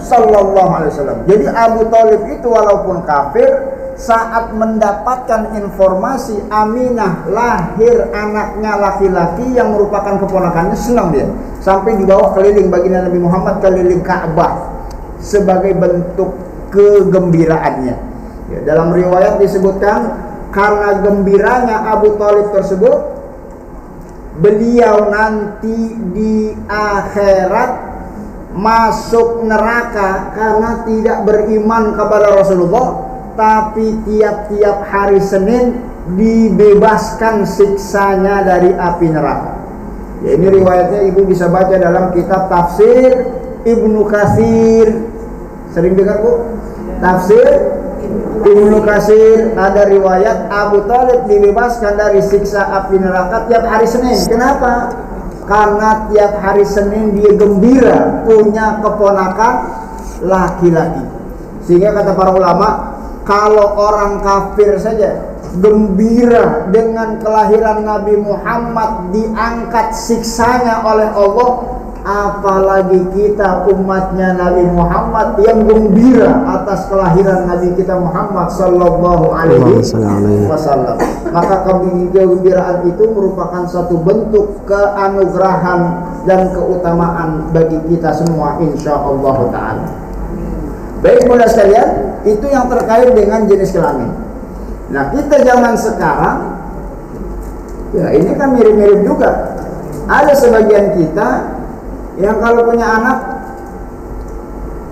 sallallahu alaihi wasallam. Jadi Abu Thalib itu walaupun kafir, saat mendapatkan informasi Aminah lahir anaknya laki-laki yang merupakan keponakannya, senang dia, sampai dibawa keliling baginda Nabi Muhammad keliling Ka'bah sebagai bentuk kegembiraannya. Ya, dalam riwayat disebutkan karena gembiranya Abu Thalib tersebut, beliau nanti di akhirat masuk neraka karena tidak beriman kepada Rasulullah, tapi tiap-tiap hari Senin dibebaskan siksanya dari api neraka. Ya, ini riwayatnya ibu bisa baca dalam kitab tafsir Ibnu Katsir. Sering dengar bu? Tafsir Ibnu Katsir ada riwayat Abu Thalib dibebaskan dari siksa api neraka tiap hari Senin. Kenapa? Karena tiap hari Senin dia gembira punya keponakan laki-laki. Sehingga kata para ulama, kalau orang kafir saja gembira dengan kelahiran Nabi Muhammad, diangkat siksanya oleh Allah, apalagi kita umatnya Nabi Muhammad yang gembira atas kelahiran Nabi kita Muhammad sallallahu alaihi wasallam. Maka kegembiraan itu merupakan satu bentuk keanugerahan dan keutamaan bagi kita semua insyaallah taala. Baik saudara sekalian, itu yang terkait dengan jenis kelamin. Nah, kita zaman sekarang ya ini kan mirip-mirip juga. Ada sebagian kita yang kalau punya anak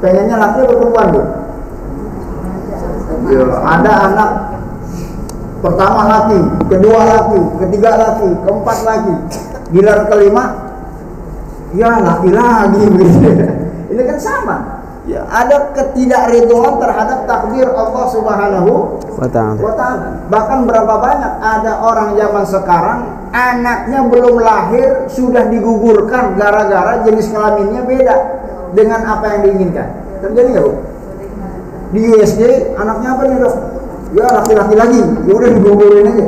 pengennya laki atau perempuan tuh? Ya, ada anak pertama laki, kedua laki, ketiga laki, keempat laki, giliran kelima ya laki lagi gitu. Ini kan sama. Ya, ada ketidakridhoan terhadap takdir Allah Subhanahu wa ta'ala. Bahkan berapa banyak ada orang zaman sekarang anaknya belum lahir sudah digugurkan gara-gara jenis kelaminnya beda dengan apa yang diinginkan. Terjadi nggak bu? Di USG anaknya apa nih dok? Ya laki-laki lagi, ya udah digugurin aja.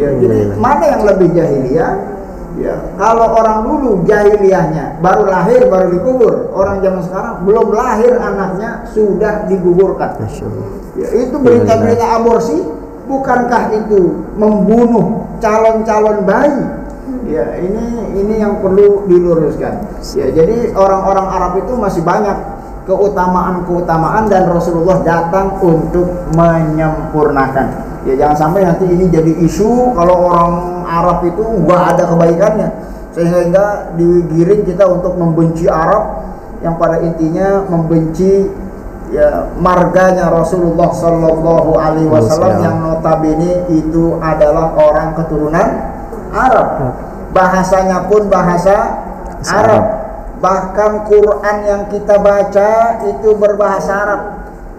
Ya, jadi mana yang lebih jahiliyah? Ya, kalau orang dulu jahiliyahnya baru lahir baru dikubur, orang zaman sekarang belum lahir anaknya sudah digugurkan. Ya, itu berita-berita aborsi, bukankah itu membunuh calon-calon bayi? Ya, ini yang perlu diluruskan. Ya, jadi orang-orang Arab itu masih banyak keutamaan-keutamaan dan Rasulullah datang untuk menyempurnakan. Ya, jangan sampai nanti ini jadi isu kalau orang Arab itu nggak ada kebaikannya, sehingga digiring kita untuk membenci Arab yang pada intinya membenci ya marganya Rasulullah Sallallahu Alaihi Wasallam yang notabene itu adalah orang keturunan Arab, bahasanya pun bahasa Arab, bahkan Quran yang kita baca itu berbahasa Arab.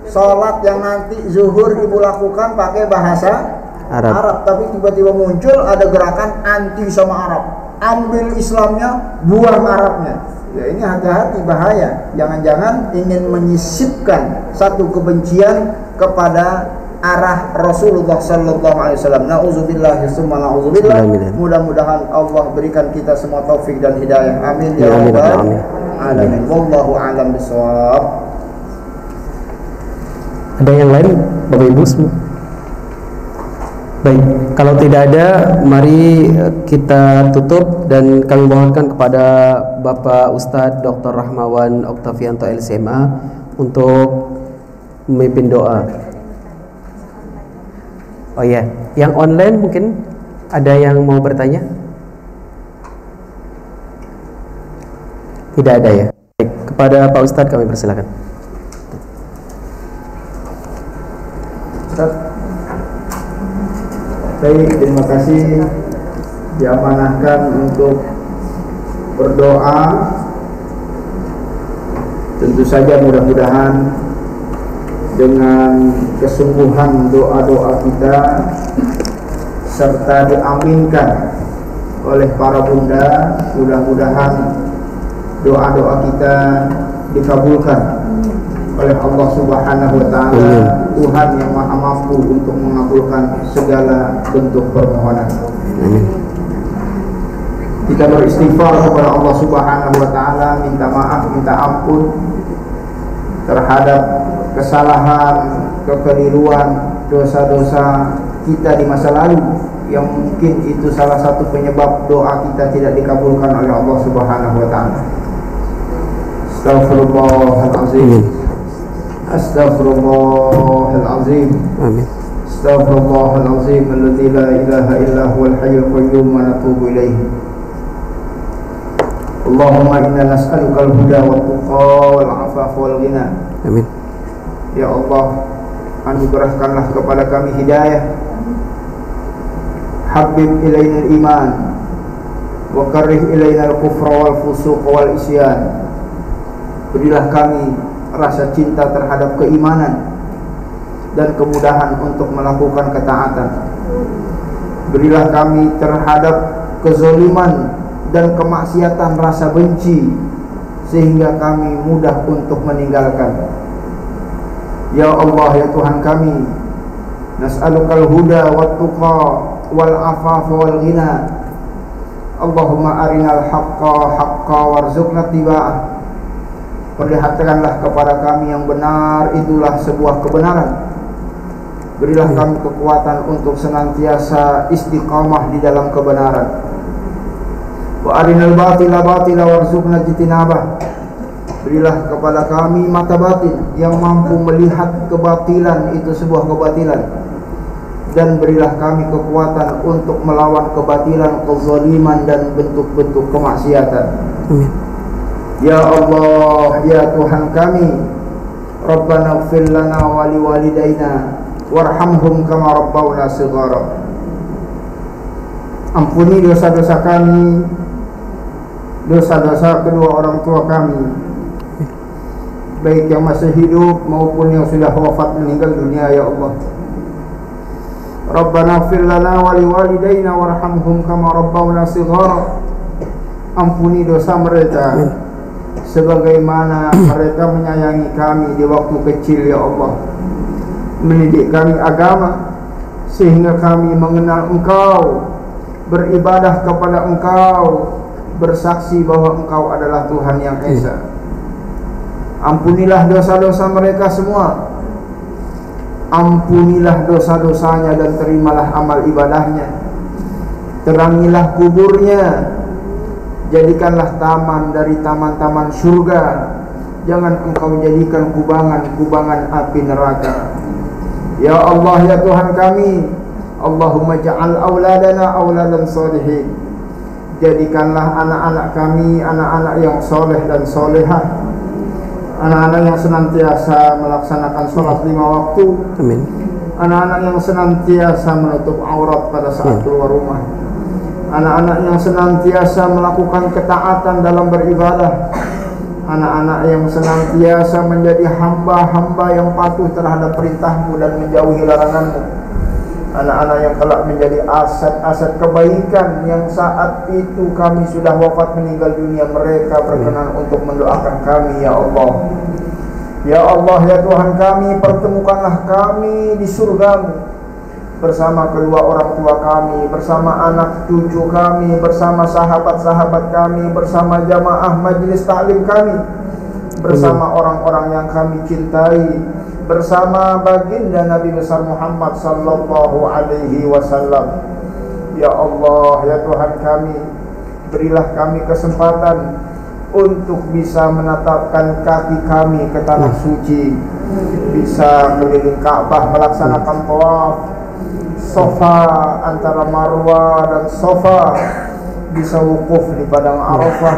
Sholat yang nanti zuhur ibu lakukan pakai bahasa Arab, tapi tiba-tiba muncul ada gerakan anti sama Arab, ambil Islamnya, buang Arabnya. Ya, ini hati-hati, bahaya. Jangan-jangan ingin menyisipkan satu kebencian kepada arah Rasulullah Sallallahu Alaihi Wasallam. Nauzubillah, summa nauzubillah. Mudah-mudahan Allah berikan kita semua taufik dan hidayah. Amin ya rabbal alamin. Wallahu a'lam bishawab. Ada yang lain, Bapak Ibu semua? Baik, kalau tidak ada, mari kita tutup dan kami mohonkan kepada Bapak Ustadz Dr. Rahmawan Oktavianto LCMA untuk memimpin doa. Oh iya, yang online mungkin ada yang mau bertanya? Tidak ada ya? Baik, kepada Pak Ustadz kami persilakan. Baik, terima kasih diamanahkan untuk berdoa. Tentu saja mudah-mudahan dengan kesungguhan doa-doa kita serta diaminkan oleh para bunda. Mudah-mudahan doa-doa kita dikabulkan oleh Allah Subhanahu wa taala, Tuhan yang Maha Mampu untuk mengabulkan segala bentuk permohonan. Kita beristighfar kepada Allah Subhanahu wa taala, minta maaf, minta ampun terhadap kesalahan, kekeliruan, dosa-dosa kita di masa lalu yang mungkin itu salah satu penyebab doa kita tidak dikabulkan oleh Allah Subhanahu wa taala. Astaghfirullahalazim. Astaghfirullahalazim. Amin. Astaghfirullahalazim alladzi la ilaha illa huwal hayyul qayyum wa natubu ilaihi. Allahumma inna nas'aluka al-huda wa tuqa wal 'afafa wal ghina. Amin. Ya Allah, anugerahkanlah kepada kami hidayah. Habib ilaina al-iman wa karrih ilaina al-kufra wal fusuq wal isyan. Berilah kami rasa cinta terhadap keimanan dan kemudahan untuk melakukan ketaatan. Berilah kami terhadap kezaliman dan kemaksiatan rasa benci sehingga kami mudah untuk meninggalkan. Ya Allah, ya Tuhan kami, nas'alukal huda wat tuqa wal afafa wal ghina. Allahumma arinal haqqa haqqa warzuqna tiba'ah. Perlihatkanlah kepada kami yang benar, itulah sebuah kebenaran. Berilah kami kekuatan untuk senantiasa istiqamah di dalam kebenaran. Wa arinal batila batila warzuqna jitinabah. Berilah kepada kami mata batin yang mampu melihat kebatilan itu sebuah kebatilan, dan berilah kami kekuatan untuk melawan kebatilan, kezaliman dan bentuk-bentuk kemaksiatan. Ya Allah, ya Tuhan kami, Rabbana ighfir lana wa liwalidayna warhamhum kama rabbawna shighara. Ampuni dosa-dosa kami, dosa-dosa kedua orang tua kami, baik yang masih hidup maupun yang sudah wafat meninggal dunia. Ya Allah, Rabbana ighfir lana wa liwalidayna warhamhum kama rabbawna shighara. Ampuni dosa mereka sebagaimana mereka menyayangi kami di waktu kecil. Ya Allah, mendidik kami agama sehingga kami mengenal Engkau, beribadah kepada Engkau, bersaksi bahwa Engkau adalah Tuhan yang Esa. Ampunilah dosa-dosa mereka semua. Ampunilah dosa-dosanya dan terimalah amal ibadahnya. Terangilah kuburnya, jadikanlah taman dari taman-taman surga. Jangan Engkau jadikan kubangan-kubangan api neraka. Ya Allah, ya Tuhan kami, Allahumma ja'al auladana auladan sholihin. Jadikanlah anak-anak kami anak-anak yang soleh dan solehah, anak-anak yang senantiasa melaksanakan sholat 5 waktu. Amin. Anak-anak yang senantiasa menutup aurat pada saat keluar rumah. Anak-anak yang senantiasa melakukan ketaatan dalam beribadah. Anak-anak yang senantiasa menjadi hamba-hamba yang patuh terhadap perintahmu dan menjauhi laranganmu. Anak-anak yang kelak menjadi aset-aset kebaikan yang saat itu kami sudah wafat meninggal dunia, mereka berkenan untuk mendoakan kami. Ya Allah, ya Allah, ya Tuhan kami, pertemukanlah kami di surgamu bersama kedua orang tua kami, bersama anak cucu kami, bersama sahabat-sahabat kami, bersama jamaah majelis taklim kami, bersama orang-orang yang kami cintai, bersama baginda Nabi besar Muhammad sallallahu alaihi wasallam. Ya Allah, ya Tuhan kami, berilah kami kesempatan untuk bisa menatapkan kaki kami ke tanah suci, bisa keliling Ka'bah, melaksanakan tawaf Safa antara Marwah dan Safa, bisa wukuf di padang Arafah,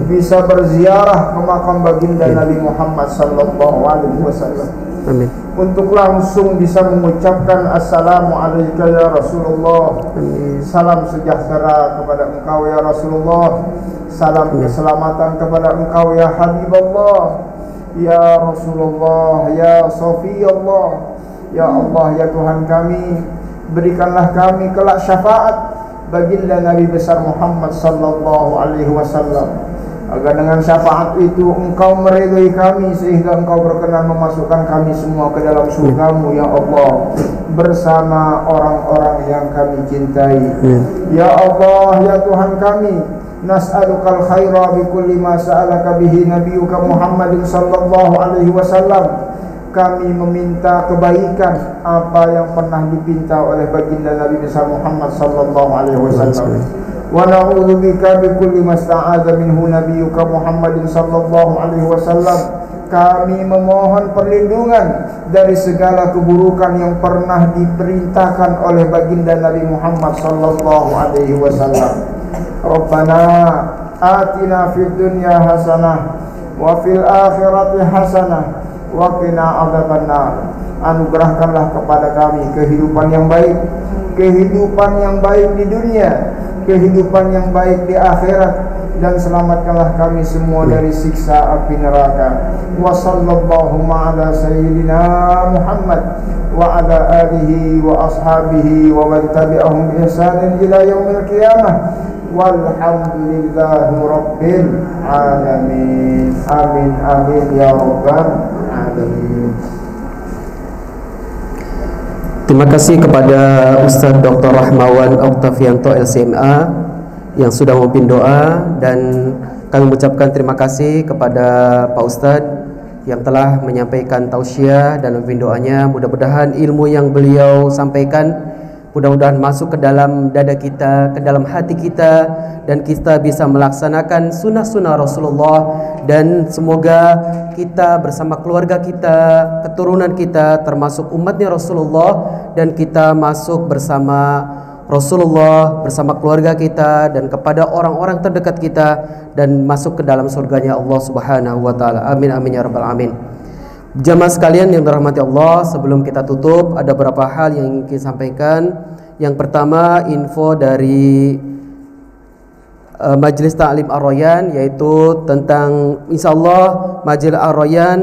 bisa berziarah ke makam baginda Nabi Muhammad sallallahu alaihi wasallam. Amin. Untuk langsung bisa mengucapkan assalamu alayka ya Rasulullah. Amin. Salam sejahtera kepada engkau ya Rasulullah. Salam keselamatan kepada engkau ya Habibullah, ya Rasulullah, ya Safiyullah. Ya Allah, ya Tuhan kami, Berikanlah kami kelak syafaat baginda Nabi besar Muhammad sallallahu alaihi wasallam, agar dengan syafaat itu Engkau meridhai kami sehingga Engkau berkenan memasukkan kami semua ke dalam surga-Mu ya Allah, bersama orang-orang yang kami cintai. Ya Allah, ya Tuhan kami, nas'alukal khaira bi kulli ma sa'alaka bihi nabiyyuka Muhammadin sallallahu alaihi wasallam. Kami meminta kebaikan apa yang pernah dipinta oleh baginda Nabi besar Muhammad sallallahu alaihi wasallam. Wa na'udzubika bi kulli ma sta'adza minhu nabiyyuka Muhammadin sallallahu alaihi wasallam. Kami memohon perlindungan dari segala keburukan yang pernah diperintahkan oleh baginda Nabi Muhammad sallallahu alaihi wasallam. Rabbana atina fid dunya hasanah wa fil akhirati hasanah wa qina adzabannar. Anugerahkanlah kepada kami kehidupan yang baik di dunia, kehidupan yang baik di akhirat, dan selamatkanlah kami semua dari siksa api neraka. Wa sallallahu ala sayyidina Muhammad wa ala alihi wa ashabihi wa man tabi'ahum bi ihsanin ila yaumil qiyamah. Walhamdulillahi rabbil alamin. Amin amin ya rabbal alamin. Terima kasih kepada Ustadz Dr. Rahmawan Oktavianto LCMA yang sudah memimpin doa, dan kami mengucapkan terima kasih kepada Pak Ustadz yang telah menyampaikan tausiah dan memimpin doanya. Mudah-mudahan ilmu yang beliau sampaikan mudah-mudahan masuk ke dalam dada kita, ke dalam hati kita, dan kita bisa melaksanakan sunnah-sunnah Rasulullah, dan semoga kita bersama keluarga kita, keturunan kita termasuk umatnya Rasulullah, dan kita masuk bersama Rasulullah, bersama keluarga kita dan kepada orang-orang terdekat kita, dan masuk ke dalam surganya Allah Subhanahu wa taala. Amin amin ya rabbal alamin. Jamaah sekalian yang dirahmati Allah, sebelum kita tutup ada beberapa hal yang ingin kita sampaikan. Yang pertama, info dari Majelis Ta'lim Ar-Rayyan, yaitu tentang insyaallah Majelis Ar-Rayyan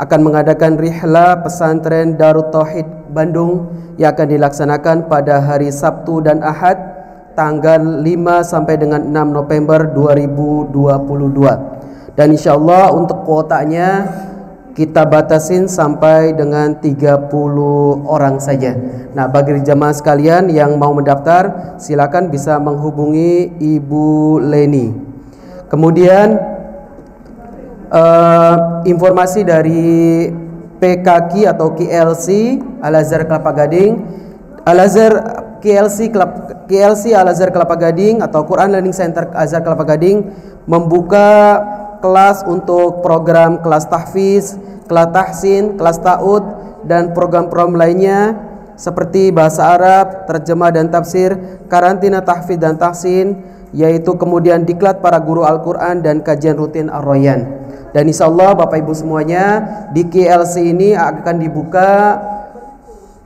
akan mengadakan rihla pesantren Darut Tauhid Bandung yang akan dilaksanakan pada hari Sabtu dan Ahad tanggal 5 sampai dengan 6 November 2022. Dan insyaallah untuk kuotanya kita batasin sampai dengan 30 orang saja. Nah, bagi jamaah sekalian yang mau mendaftar, silakan bisa menghubungi Ibu Leni. Kemudian informasi dari PKQ atau KLC Al-Azhar Kelapa Gading, Al-Azhar KLC Al-Azhar Kelapa Gading atau Quran Learning Center Al-Azhar Kelapa Gading membuka kelas untuk program kelas tahfiz, kelas tahsin, kelas ta'ud, dan program-program lainnya seperti bahasa Arab, terjemah dan tafsir, karantina tahfiz dan tahsin, yaitu kemudian diklat para guru Al-Quran dan kajian rutin Ar-Rayyan. Dan insyaallah Bapak Ibu semuanya, di KLC ini akan dibuka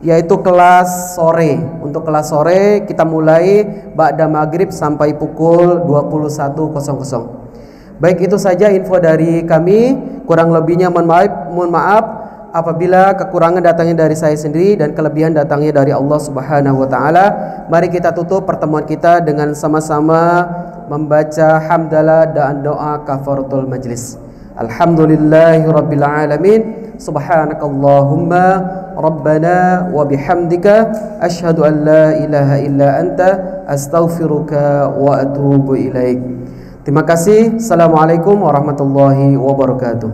yaitu kelas sore. Untuk kelas sore kita mulai ba'da maghrib sampai pukul 21.00. Baik, itu saja info dari kami. Kurang lebihnya mohon maaf apabila kekurangan datangnya dari saya sendiri dan kelebihan datangnya dari Allah Subhanahu wa taala. Mari kita tutup pertemuan kita dengan sama-sama membaca hamdalah dan doa kafaratul majlis. Alhamdulillahirabbil alamin. Subhanakallahumma rabbana wa bihamdika asyhadu an la ilaha illa anta astaghfiruka wa atubu ilaik. Terima kasih. Assalamualaikum warahmatullahi wabarakatuh.